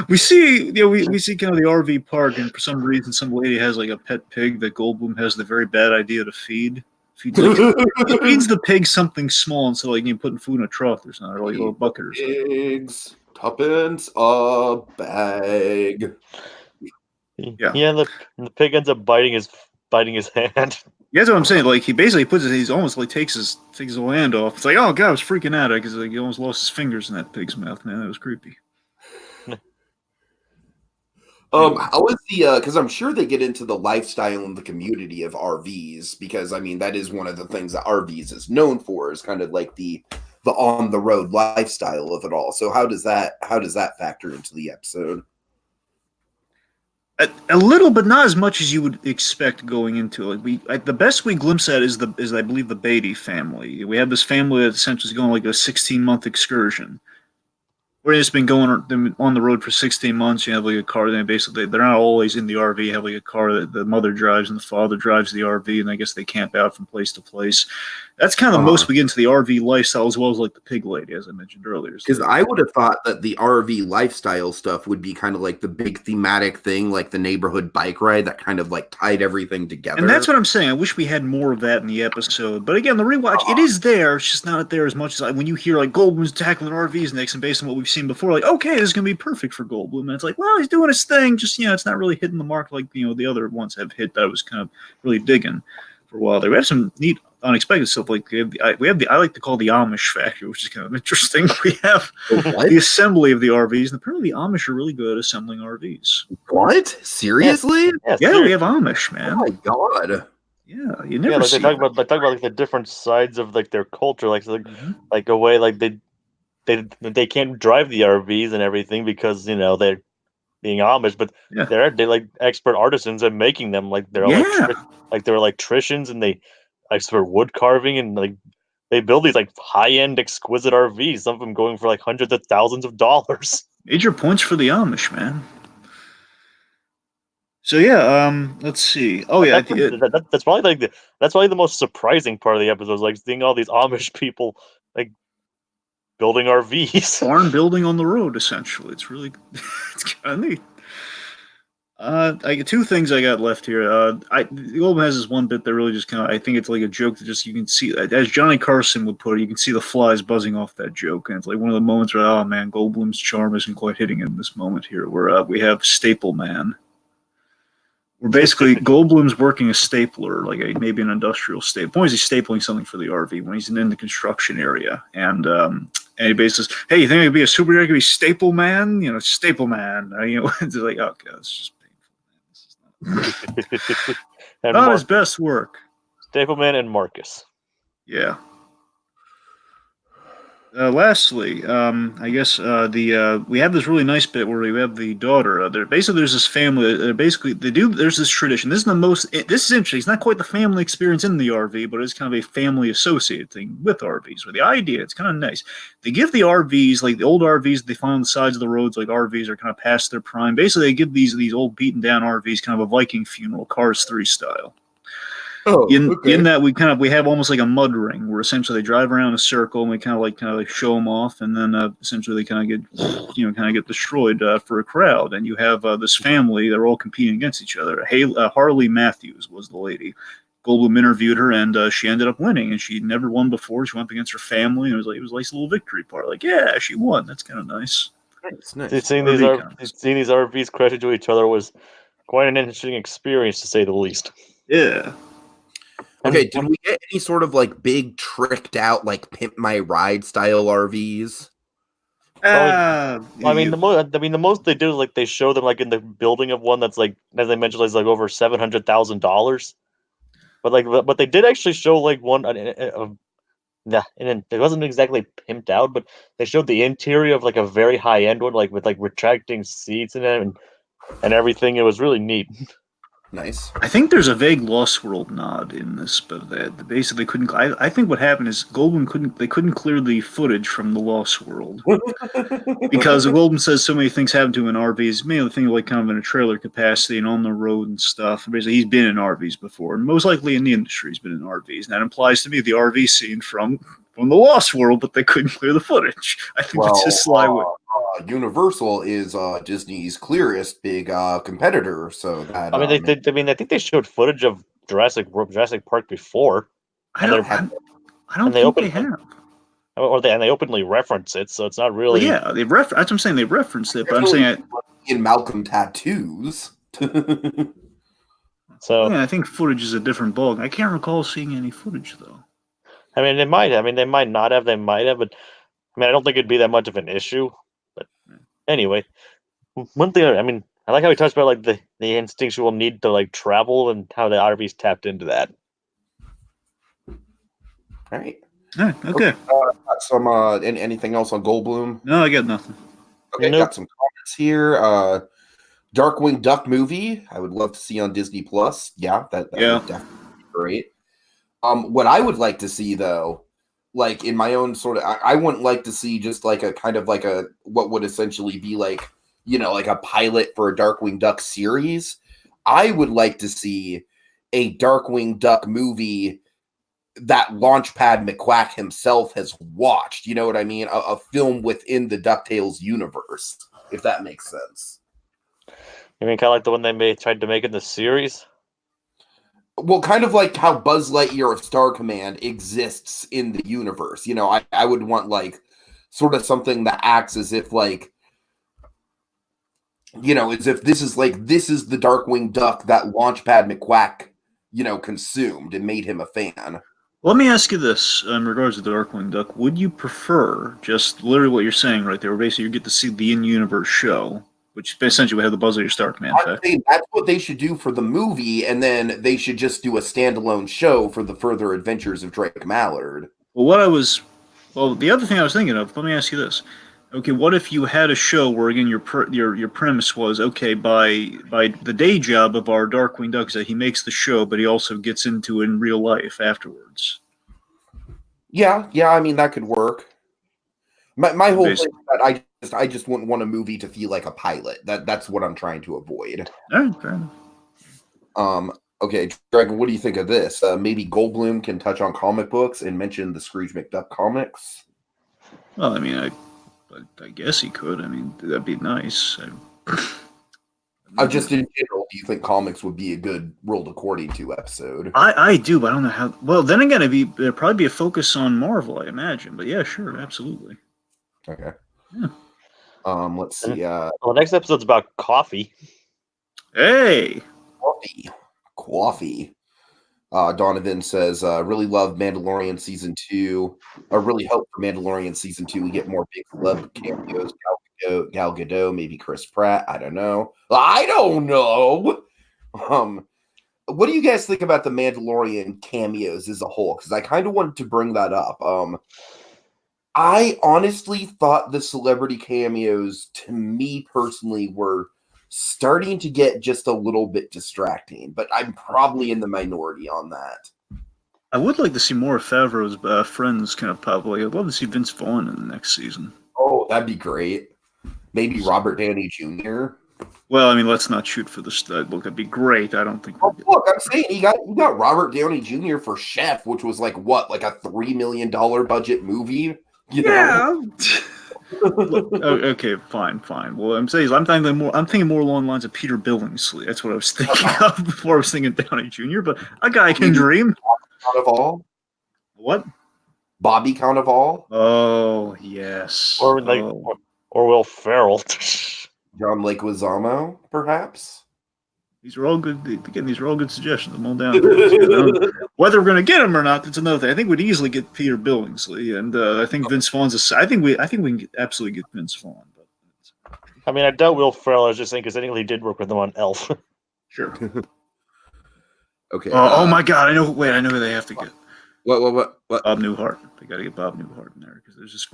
We see kind of the RV park, and for some reason, some lady has like a pet pig that Goldblum has the very bad idea to feed He feeds the pig something small instead of like putting food in a trough or something, or like a little bucket or something. Pigs, tuppence a bag. Yeah. The pig ends up biting his hand. Yeah, that's what I'm saying. Like he basically he's almost like takes his hand off. It's like, oh god, I was freaking out because like he almost lost his fingers in that pig's mouth. Man, that was creepy. How is the? Because I'm sure they get into the lifestyle and the community of RVs. Because I mean, that is one of the things that RVs is known for. Is kind of like the on the road lifestyle of it all. So how does that factor into the episode? A little, but not as much as you would expect going into it. The best we glimpse at is I believe the Beatty family. We have this family that essentially is going like a 16-month excursion. Where it's been going on the road for 16 months. You have like a car. Then basically they're not always in the RV. You have like a car that the mother drives and the father drives the RV, and I guess they camp out from place to place. That's kind of the most we get into the RV lifestyle, as well as like the pig lady, as I mentioned earlier. Because I would have thought that the RV lifestyle stuff would be kind of like the big thematic thing, like the neighborhood bike ride that kind of like tied everything together. And that's what I'm saying. I wish we had more of that in the episode. But again, the rewatch, it is there. It's just not there as much as when you hear like Goldblum's tackling RVs next, and based on what we've seen before, like, okay, this is going to be perfect for Goldblum. And it's like, well, he's doing his thing. Just, it's not really hitting the mark like, the other ones have hit that I was kind of really digging for a while there. We have some neat, unexpected stuff. Like I like to call the Amish factor, which is kind of interesting. We have the assembly of the RVs, and apparently the Amish are really good at assembling RVs. What? Seriously? Yeah, we have Amish, man. Oh my god. Yeah, you never see. They talk about like the different sides of like their culture, like a way like they can't drive the RVs and everything because they're being Amish, but they're like expert artisans at making them. Like they're they're electricians, and they expert wood carving, and like they build these like high end exquisite RVs. Some of them going for like hundreds of thousands of dollars. Major points for the Amish, man. So yeah, let's see. Oh yeah, that's probably the most surprising part of the episode, is like seeing all these Amish people like building RVs. Barn building on the road, essentially. It's really it's kind of neat. I get two things I got left here. Goldblum has this one bit that really just kind of, I think it's like a joke that just, you can see, as Johnny Carson would put it, you can see the flies buzzing off that joke. And it's like one of the moments where, oh man, Goldblum's charm isn't quite hitting in this moment here, where we have Staple Man. Where basically Goldblum's working a stapler, like maybe an industrial staple. Point is, he's stapling something for the RV when he's in the construction area. And he basically says, hey, you think I could be a superhero? I could be Staple Man? Staple Man. It's like, okay, this is just not his best work. Stapleman and Marcus. Yeah. Lastly, I guess we have this really nice bit where we have the daughter. There's this family. There's this tradition. This is interesting. It's not quite the family experience in the RV, but it's kind of a family associated thing with RVs. Where the idea, it's kind of nice. They give the RVs, like the old RVs they find on the sides of the roads, like RVs are kind of past their prime. Basically, they give these old beaten down RVs kind of a Viking funeral, Cars 3 style. In that we have almost like a mud ring where essentially they drive around in a circle, and we kind of like show them off, and then essentially they kind of get destroyed for a crowd. And you have this family, they're all competing against each other. Harley Matthews was the lady. Goldblum interviewed her, and she ended up winning, and she'd never won before. She went up against her family, and it was like a little victory part. Like, yeah, she won. That's kind of nice. Nice. Seeing these RVs crash into each other was quite an interesting experience, to say the least. Yeah. Okay, did we get any sort of like big tricked out like Pimp My Ride style RVs? The most they do is like they show them like in the building of one that's like, as I mentioned, is like over $700,000. But they did actually show like one. And it wasn't exactly pimped out, but they showed the interior of like a very high end one, like with like retracting seats in it and everything. It was really neat. Nice. I think there's a vague Lost World nod in this, but basically couldn't. I think what happened is Goldblum couldn't clear the footage from the Lost World because Goldblum says so many things happen to him in RVs. Mainly the thing like kind of in a trailer capacity and on the road and stuff. Basically, he's been in RVs before, and most likely in the industry, he's been in RVs. And that implies to me the RV scene from the Lost World, but they couldn't clear the footage. I think it's just sly way. Universal is Disney's clearest big competitor, so that I think they showed footage of Jurassic Park before. I And don't. they're- I don't and they think open- they have. and they openly reference it, so it's not Well, really. yeah, that's what I'm saying. They referenced it, but I'm saying, in Malcolm tattoos. So I think footage is a different ball. I can't recall seeing any footage though. I mean, they might. I mean, they might not have. They might have, but I mean, I don't think it'd be that much of an issue. But anyway, one thing. I mean, I like how he talks about like the instinctual need to like travel and how the RV's tapped into that. Right. Yeah, okay. Got some anything else on Goldblum? No, I got nothing. Okay, Nope. got some comments here. Darkwing Duck movie. I would love to see on Disney Plus. Yeah, that would definitely be great. What I would like to see though, like in my own sort of, I wouldn't like to see just like a kind of like a what would essentially be like, like a pilot for a Darkwing Duck series. I would like to see a Darkwing Duck movie that Launchpad McQuack himself has watched. You know what I mean? A film within the DuckTales universe, if that makes sense. I mean, kind of like the one they tried to make in the series. Well, kind of like how Buzz Lightyear of Star Command exists in the universe. I would want like sort of something that acts as if like, as if this is the Darkwing Duck that Launchpad McQuack, consumed and made him a fan. Let me ask you this in regards to the Darkwing Duck. Would you prefer just literally what you're saying right there, where basically you get to see the in-universe show, which essentially would have the Buzz Lightyear Star Command effect? That's what they should do for the movie, and then they should just do a standalone show for the further adventures of Drake Mallard. Well, the other thing I was thinking of, let me ask you this. Okay, what if you had a show where, again, your premise was, okay, by the day job of our Darkwing Duck is that he makes the show, but he also gets into it in real life afterwards. Yeah, I mean, that could work. My whole thing is that I just wouldn't want a movie to feel like a pilot. That's what I'm trying to avoid. All right, fair enough. Okay, Dragon, what do you think of this? Maybe Goldblum can touch on comic books and mention the Scrooge McDuck comics? Well, I mean, I guess he could. I mean, that'd be nice. Just in general, do you think comics would be a good World According To episode? I do, but I don't know how. Well, then again, there'd probably be a focus on Marvel, I imagine. But yeah, sure, absolutely. Okay. Yeah. Let's see. Well, the next episode's about coffee. Hey! Coffee. Donovan says, really love Mandalorian Season 2. I really hope for Mandalorian Season 2 we get more big celeb cameos. Gal Gadot, maybe Chris Pratt. I don't know. What do you guys think about the Mandalorian cameos as a whole? Because I kind of wanted to bring that up. I honestly thought the celebrity cameos, to me personally, were starting to get just a little bit distracting, but I'm probably in the minority on that. I would like to see more of Favreau's friends kind of pop. Like, I'd love to see Vince Vaughn in the next season. Oh, that'd be great. Maybe Robert Downey Jr. Well, I mean, let's not shoot for the stud. Look, that'd be great. I don't think. Oh, look, I'm saying you got Robert Downey Jr. for Chef, which was like a $3 million budget movie. Okay, fine. Well, I'm thinking more along the lines of Peter Billingsley. That's what I was thinking of before I was thinking Downey Jr. But a guy can dream. Cannavale. What? Bobby Cannavale. Oh yes. Or Will Ferrell. John Leguizamo, perhaps. These are all good. Again, these are all good suggestions. I'm all down. Whether we're going to get him or not, that's another thing. I think we'd easily get Peter Billingsley, and I think Vince Vaughn's. I think we can absolutely get Vince Vaughn. But I mean, I doubt Will Ferrell. I was just saying because I think he did work with him on Elf. Sure. Okay. Oh my God! I know who they have to get. What? Bob Newhart. They got to get Bob Newhart in there because there's this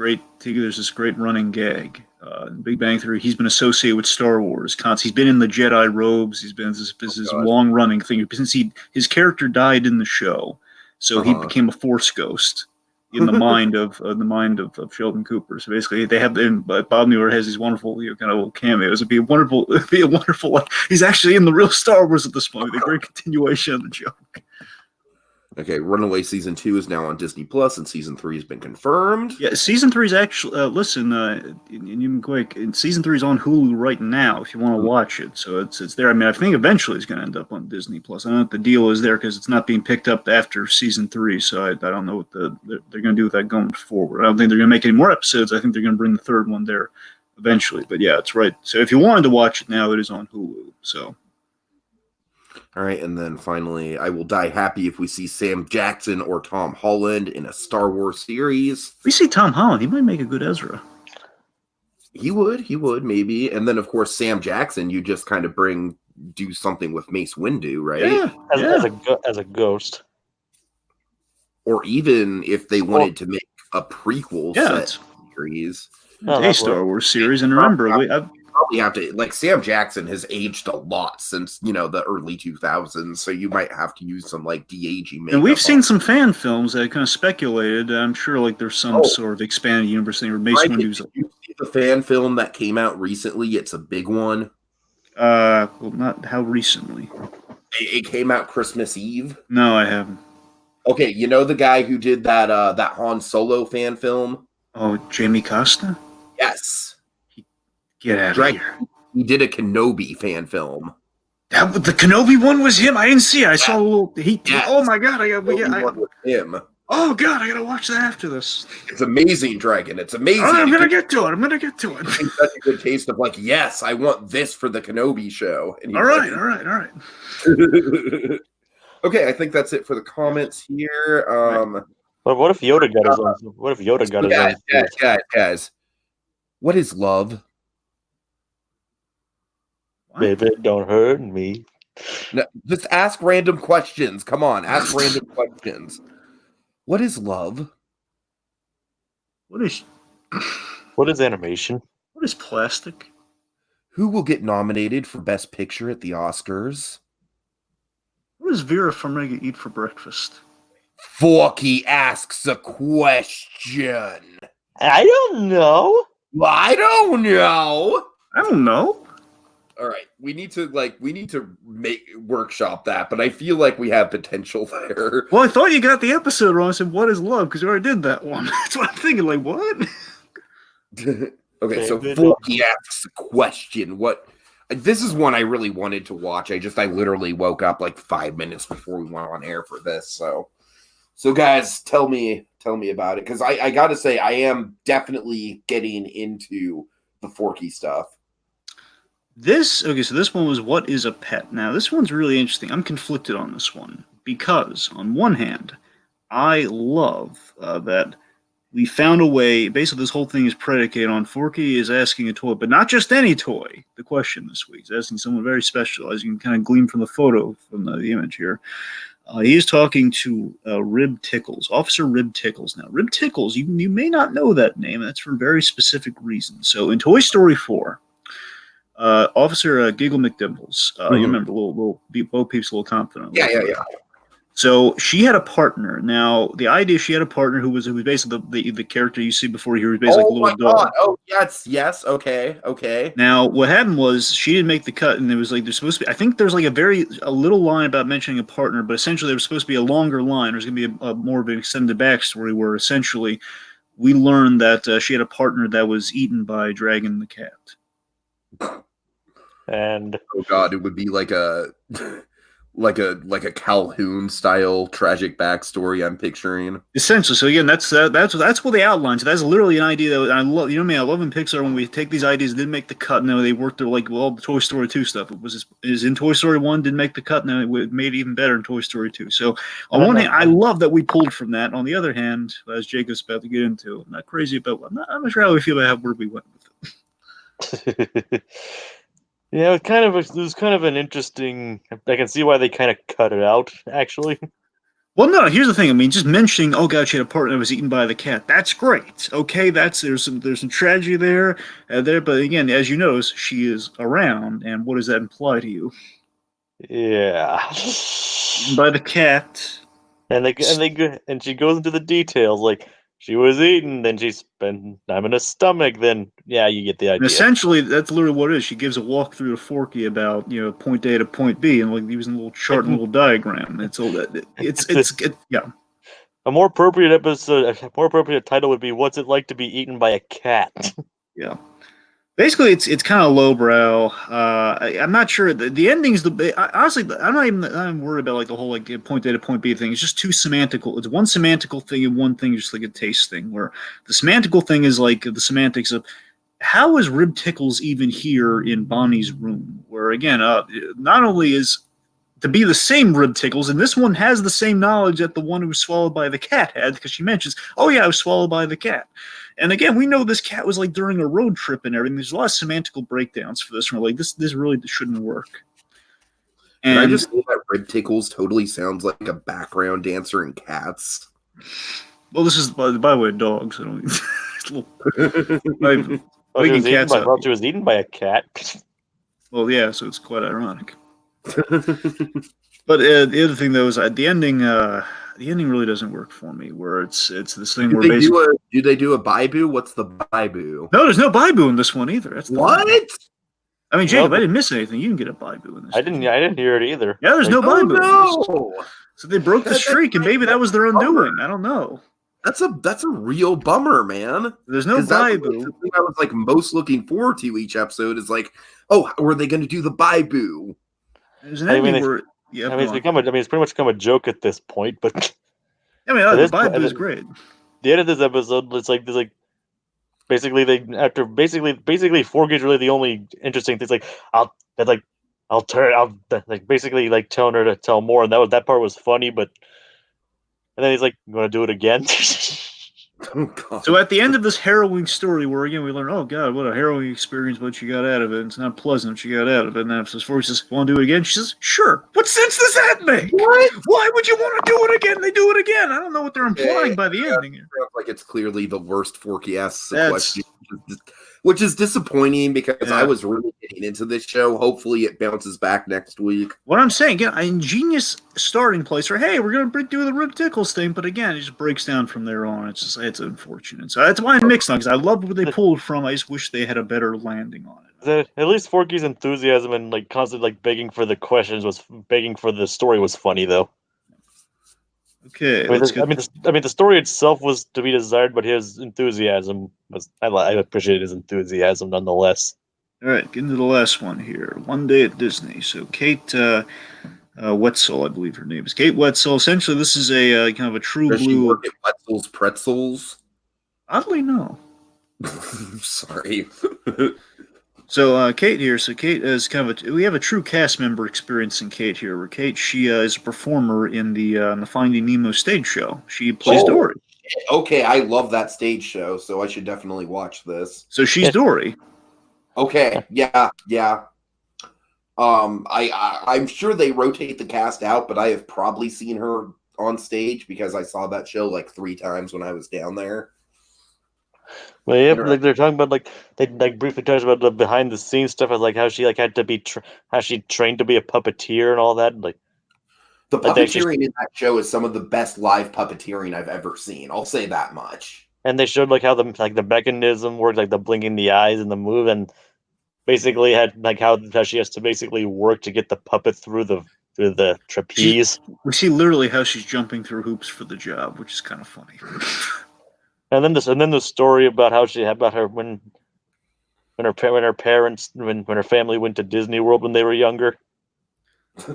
great running gag. In Big Bang Theory, he's been associated with Star Wars. He's been in the Jedi robes. He's been this long running thing since his character died in the show, so he became a Force ghost in the mind of Sheldon Cooper. So basically, they have Bob Newhart has these wonderful kind of little cameos. It'd be a wonderful. He's actually in the real Star Wars at this point. A great continuation of the joke. Okay, Runaway season 2 is now on Disney Plus, and season 3 has been confirmed. Yeah, season 3 is actually listen. Even quick, season 3 is on Hulu right now. If you want to watch it, so it's there. I mean, I think eventually it's going to end up on Disney Plus. I don't know what the deal is there because it's not being picked up after season 3. So I don't know what they're going to do with that going forward. I don't think they're going to make any more episodes. I think they're going to bring the third one there eventually. But yeah, it's right. So if you wanted to watch it now, it is on Hulu. So. All right, and then finally, I will die happy if we see Sam Jackson or Tom Holland in a Star Wars series. If we see Tom Holland, he might make a good Ezra. He would, maybe. And then, of course, Sam Jackson, you just kind of do something with Mace Windu, right? Yeah, as a ghost. Or even if they wanted to make a prequel set series. A Star Wars series, and remember, probably have to, like, Sam Jackson has aged a lot since, the early 2000s, so you might have to use some, like, de-aging makeup. And we've seen some fan films that kind of speculated. I'm sure, like, there's some sort of expanded universe thing where Mace Windu's. Did you see the fan film that came out recently? It's a big one. Well, not how recently. It came out Christmas Eve. No, I haven't. Okay, you know the guy who did that Han Solo fan film? Oh, Jamie Costa? Yes. Get out of here. He did a Kenobi fan film. The Kenobi one was him? I didn't see it. I saw a little... Oh my god, him. Oh god, I gotta watch that after this. It's amazing, Dragon. It's amazing. All right, I'm gonna get to it. It's such a good taste of, like, yes, I want this for the Kenobi show. And all right. Okay, I think that's it for the comments here. But what if Yoda got his own? What if Yoda got his own? Guys, what is love? Baby, don't hurt me. No, just ask random questions. Come on, ask random questions. What is love? What is animation? What is plastic? Who will get nominated for Best Picture at the Oscars? What does Vera Farmiga eat for breakfast? Forky asks a question. I don't know. I don't know. All right, we need to workshop that, but I feel like we have potential there. Well, I thought you got the episode wrong. I said, "What is love?" Because you already did that one. That's what I'm thinking. Like, what? Okay, so Forky asks a question. What? This is one I really wanted to watch. I literally woke up like 5 minutes before we went on air for this. So guys, tell me about it, because I got to say I am definitely getting into the Forky stuff. So this one was What is a Pet? Now, this one's really interesting. I'm conflicted on this one because, on one hand, I love that we found a way. Basically, this whole thing is predicated on Forky is asking a toy, but not just any toy. The question this week is asking someone very special, as you can kind of glean from the photo, from the image here. He is talking to Rib Tickles, Officer Rib Tickles. Now, Rib Tickles, you may not know that name. That's for very specific reasons. So, in Toy Story 4, Officer Giggle McDimples. You remember little Bo Peep's little confidant. Yeah. So she had a partner. Now the idea she had a partner who was basically the character you see before here, who was basically like a little dog. God. Oh yes. Okay. Now what happened was she didn't make the cut, and there was like there's supposed to be. I think there's like a little line about mentioning a partner, but essentially there was supposed to be a longer line. There's going to be a more of an extended backstory where essentially we learned that she had a partner that was eaten by Dragon the cat. And oh god, it would be like a Calhoun style tragic backstory I'm picturing. Essentially, so again, that's what the outline. So that's literally an idea that I love. You know me, I love in Pixar when we take these ideas that didn't make the cut. Now they worked their the Toy Story 2 stuff. It is in Toy Story 1 didn't make the cut. Now it made it even better in Toy Story 2. So on one hand, I love that we pulled from that. On the other hand, as Jacob's about to get into, I'm not crazy about. I'm not sure how we feel about where we went with it. Yeah, it was kind of an interesting. I can see why they kind of cut it out, actually. Well, no. Here's the thing. I mean, just mentioning, oh god, she had a partner that was eaten by the cat. That's great. Okay, there's some tragedy there. But again, as you notice, she is around, and what does that imply to you? Yeah, eaten by the cat. And she goes into the details, like she was eating, then she spent time in her stomach. Then yeah, you get the And idea. essentially, that's literally what it is. She gives a walkthrough to Forky about point A to point B, and like using a little chart and a little diagram. It's all that. Yeah. A more appropriate episode, a more appropriate title would be "What's It Like to Be Eaten by a Cat?" Yeah. Basically, it's kind of lowbrow. I'm not sure the ending's honestly. I'm not even worried about like the whole like point A to point B thing. It's just too semantical. It's one semantical thing and one thing just like a taste thing. Where the semantical thing is like the semantics of how is Rib Tickles even here in Bonnie's room? Where again, not only is to be the same Rib Tickles, and this one has the same knowledge that the one who was swallowed by the cat had, because she mentions, "Oh yeah, I was swallowed by the cat." And again, we know this cat was like during a road trip and everything. There's a lot of semantical breakdowns for this. We're like, this really shouldn't work. And I just think that Rib Tickles totally sounds like a background dancer in Cats. Well, this is by the way, dogs. I don't. It's a little, She was eaten by a cat. Well, yeah, so it's quite ironic. But the other thing though is the ending. The ending really doesn't work for me. Where it's this thing where basically do they do a Baibu? What's the Baibu? No, there's no Baibu in this one either. That's what? I mean, Jacob, I didn't miss anything. You can get a Baibu in this. I didn't hear it either. Yeah, there's no Baibu. No. So they broke the streak, and maybe that was their undoing. I don't know. That's a real bummer, man. There's no Baibu. The thing I was like most looking forward to each episode is like, oh, were they going to do the Baibu? There's an ending where. Yeah, it's pretty much become a joke at this point. But I mean, the Baibu is great. The end of this episode, it's like there's like basically Forky's really the only interesting thing. It's like I'll basically like telling her to tell more, and that part was funny, but and then he's like, "You want to do it again?" Oh, God. So at the end of this harrowing story, where again we learn, oh God, what a harrowing experience, what you got out of it. It's not pleasant what you got out of it. And then Forky says, "Want to do it again?" She says, "Sure." What sense does that make? What? Why would you want to do it again? They do it again. I don't know what they're implying by the ending. Like it's clearly the worst Forky-esque question, which is disappointing because I was really getting into this show. Hopefully it bounces back next week. What I'm saying, again, an ingenious starting place for, hey, we're going to do the Rib Tickles thing, but again, it just breaks down from there on. It's unfortunate. So that's why I'm mixed on, because I love where they pulled from. I just wish they had a better landing on it. At least Forky's enthusiasm and like constantly like begging for the story was funny though. Okay. The story itself was to be desired, but his enthusiasm was. I appreciate his enthusiasm nonetheless. All right, get into the last one here. One Day at Disney. So Kate Wetzel, I believe her name is Kate Wetzel. Essentially, this is a kind of a true Does blue. She work at Wetzel's Pretzels? Oddly, no. Sorry. So Kate here. So Kate is kind of we have a true cast member experience in Kate here. Where Kate, she is a performer in the Finding Nemo stage show. She plays Dory. Okay, I love that stage show, so I should definitely watch this. So she's Dory. Okay, yeah. I'm sure they rotate the cast out, but I have probably seen her on stage because I saw that show like 3 times when I was down there. Well, yeah, like they're talking about like they like briefly touched about the behind the scenes stuff of like how she like had to be how she trained to be a puppeteer and all that. Like the puppeteering in that show is some of the best live puppeteering I've ever seen. I'll say that much. And they showed like how the mechanism worked, like the blinking the eyes and the move, and basically had like how she has to basically work to get the puppet through the trapeze. We see literally how she's jumping through hoops for the job, which is kind of funny. And then the story about how when her family went to Disney World when they were younger.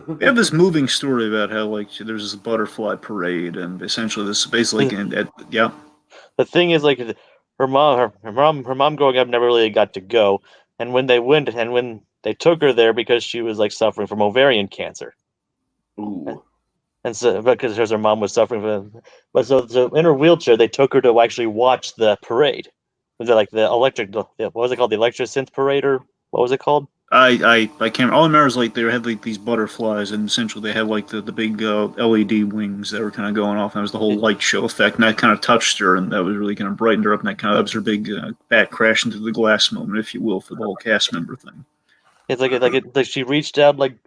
We have this moving story about how like there's this butterfly parade, and essentially this is basically yeah. The thing is, like her mom growing up never really got to go, and when they took her there because she was like suffering from ovarian cancer. Ooh. And so, because her mom was suffering from, but so in her wheelchair, they took her to actually watch the parade. Was it like the electric? What was it called? The Electrosynth Parade, or what was it called? I can't. All I remember is like they had like these butterflies, and essentially they had like the big LED wings that were kind of going off. And that was the whole light show effect, and that kind of touched her, and that was really kind of brightened her up. And that was her big bat crashing through the glass moment, if you will, for the whole cast member thing. It's like she reached out like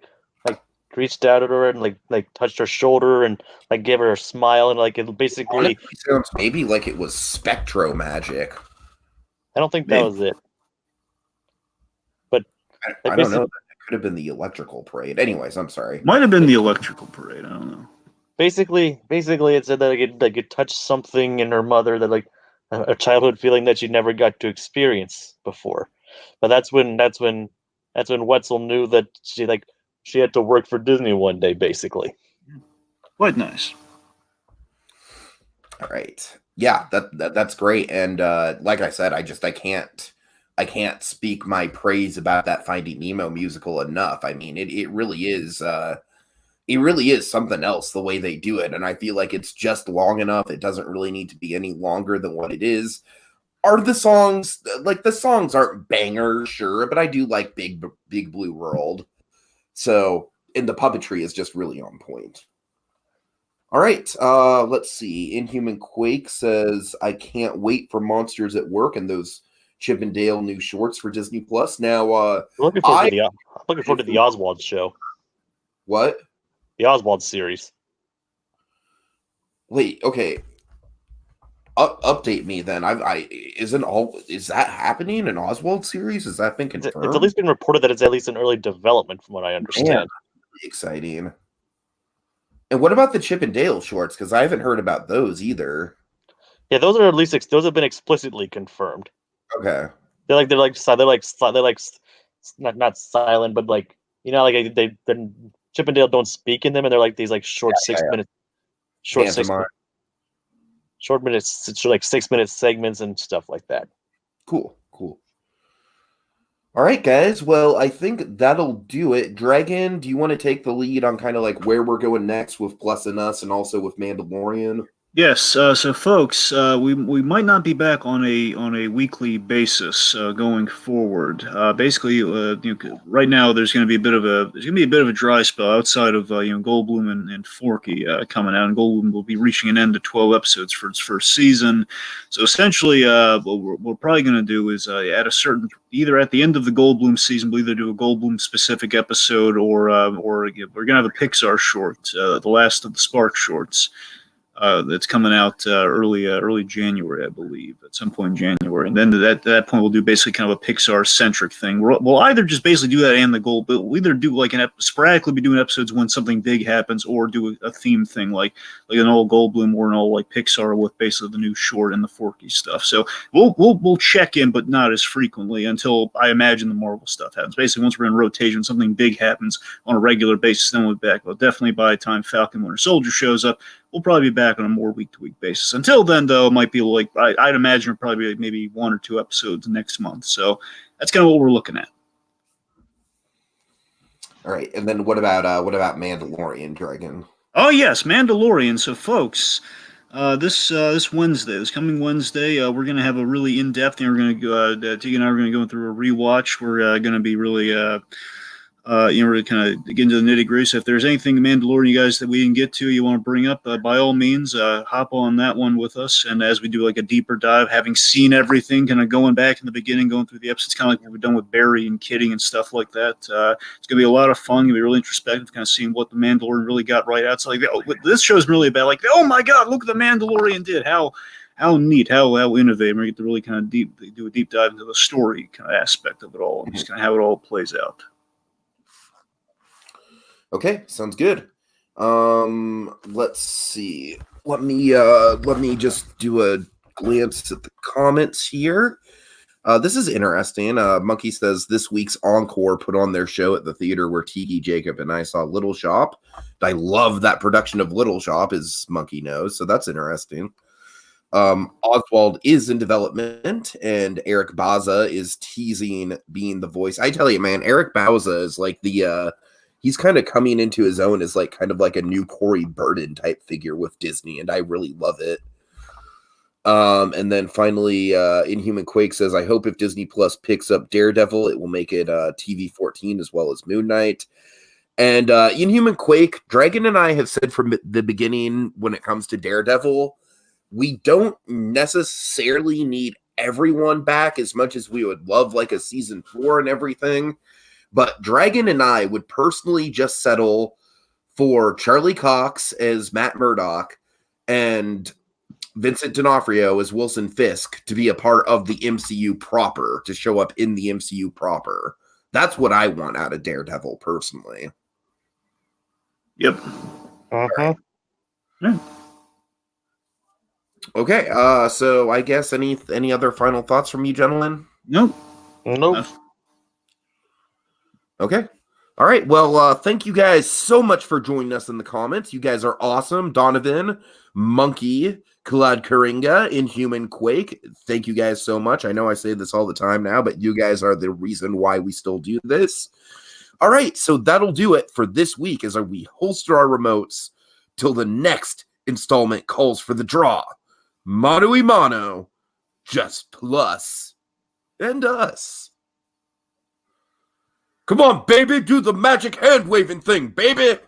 reached out at her and like touched her shoulder and like gave her a smile and like it basically. Honestly, sounds maybe like it was spectro magic. I don't think that was it. But I don't know. It could have been the electrical parade. Anyways, I'm sorry. Might have been the electrical parade. I don't know. Basically, it said that it touched something in her mother that like a childhood feeling that she never got to experience before. But that's when Wetzel knew that she had to work for Disney one day, basically. Quite nice. All right. Yeah, that's great. And like I said, I can't speak my praise about that Finding Nemo musical enough. I mean, it really is something else the way they do it, and I feel like it's just long enough. It doesn't really need to be any longer than what it is. Are the songs aren't bangers, sure, but I do like Big Blue World. So, and the puppetry is just really on point. All right, let's see. Inhuman Quake says, I can't wait for Monsters at Work and those Chip and Dale new shorts for Disney Plus. Now, I'm looking forward to the Oswald show. What? The Oswald series. Wait, okay. Update me then. Is that happening? An Oswald series? Has that been confirmed? It's at least been reported that it's at least in early development, from what I understand. Man, really exciting. And what about the Chip and Dale shorts? Because I haven't heard about those either. Yeah, those are at least those have been explicitly confirmed. Okay. They're not silent, but like like they Chip and Dale don't speak in them, and they're like these like short 6 minute, short 6 minutes, like 6 minute segments and stuff like that. Cool. All right, guys. Well, I think that'll do it. Dragon, do you want to take the lead on kind of like where we're going next with Plus&Us and also with Mandalorian? Yes, so folks, we might not be back on a weekly basis going forward. Basically, right now there's going to be a bit of a dry spell outside of Goldblum and Forky coming out, and Goldblum will be reaching an end to 12 episodes for its first season. So essentially, what we're probably going to do is either at the end of the Goldblum season, we'll either do a Goldblum specific episode or we're going to have a Pixar short, the last of the Spark shorts. That's coming out early January, I believe, at some point in January. And then at that point, we'll do basically kind of a Pixar-centric thing. We'll either just basically do that and the goal, but we'll either do like sporadically be doing episodes when something big happens, or do a theme thing like an old Goldblum or an old like Pixar with basically the new short and the Forky stuff. So we'll check in, but not as frequently until I imagine the Marvel stuff happens. Basically, once we're in rotation, something big happens on a regular basis, then we'll be back. Well, definitely by the time Falcon Winter Soldier shows up, we'll probably be back on a more week-to-week basis. Until then, though, it might be like I'd imagine it'll probably be maybe 1 or 2 episodes next month. So that's kind of what we're looking at. All right, and then what about Mandalorian, Dragon? Oh yes, Mandalorian. So folks, this Wednesday, this coming Wednesday, we're gonna have a really in-depth, and we're gonna go. Tiki and I are gonna go through a rewatch. We're gonna be really. We're kind of get into the nitty gritty. So if there's anything Mandalorian, you guys, that we didn't get to, you want to bring up, by all means, hop on that one with us. And as we do like a deeper dive, having seen everything, kind of going back in the beginning, going through the episodes, kind of like what we've done with Barry and Kitty and stuff like that. It's gonna be a lot of fun. Gonna be really introspective, kind of seeing what the Mandalorian really got right out. So like, this show is really about like, oh my God, look what the Mandalorian did. How neat, how innovative. We get to really kind of do a deep dive into the story kind of aspect of it all, and just kind of how it all plays out. Okay, sounds good. Let's see. Let me just do a glance at the comments here. This is interesting. Monkey says this week's Encore put on their show at the theater where Tiki, Jacob, and I saw Little Shop. I love that production of Little Shop, as Monkey knows, so that's interesting. Oswald is in development, and Eric Baza is teasing being the voice. I tell you, man, Eric Baza is like he's kind of coming into his own as like kind of like a new Corey Burden type figure with Disney, and I really love it. And then finally, Inhuman Quake says, I hope if Disney Plus picks up Daredevil, it will make it TV 14 as well as Moon Knight. And Inhuman Quake, Dragon and I have said from the beginning when it comes to Daredevil, we don't necessarily need everyone back as much as we would love like a season 4 and everything. But Dragon and I would personally just settle for Charlie Cox as Matt Murdock and Vincent D'Onofrio as Wilson Fisk to be a part of the MCU proper, to show up in the MCU proper. That's what I want out of Daredevil, personally. Yep. Uh-huh. Yeah. Okay, so I guess any other final thoughts from you, gentlemen? Nope. Nope. Okay. All right. Well, thank you guys so much for joining us in the comments. You guys are awesome. Donovan, Monkey, Kalad Karinga, Inhuman Quake. Thank you guys so much. I know I say this all the time now, but you guys are the reason why we still do this. All right. So that'll do it for this week as we holster our remotes till the next installment calls for the draw. Mano y mano, just Plus and Us. Come on, baby, do the magic hand waving thing, baby.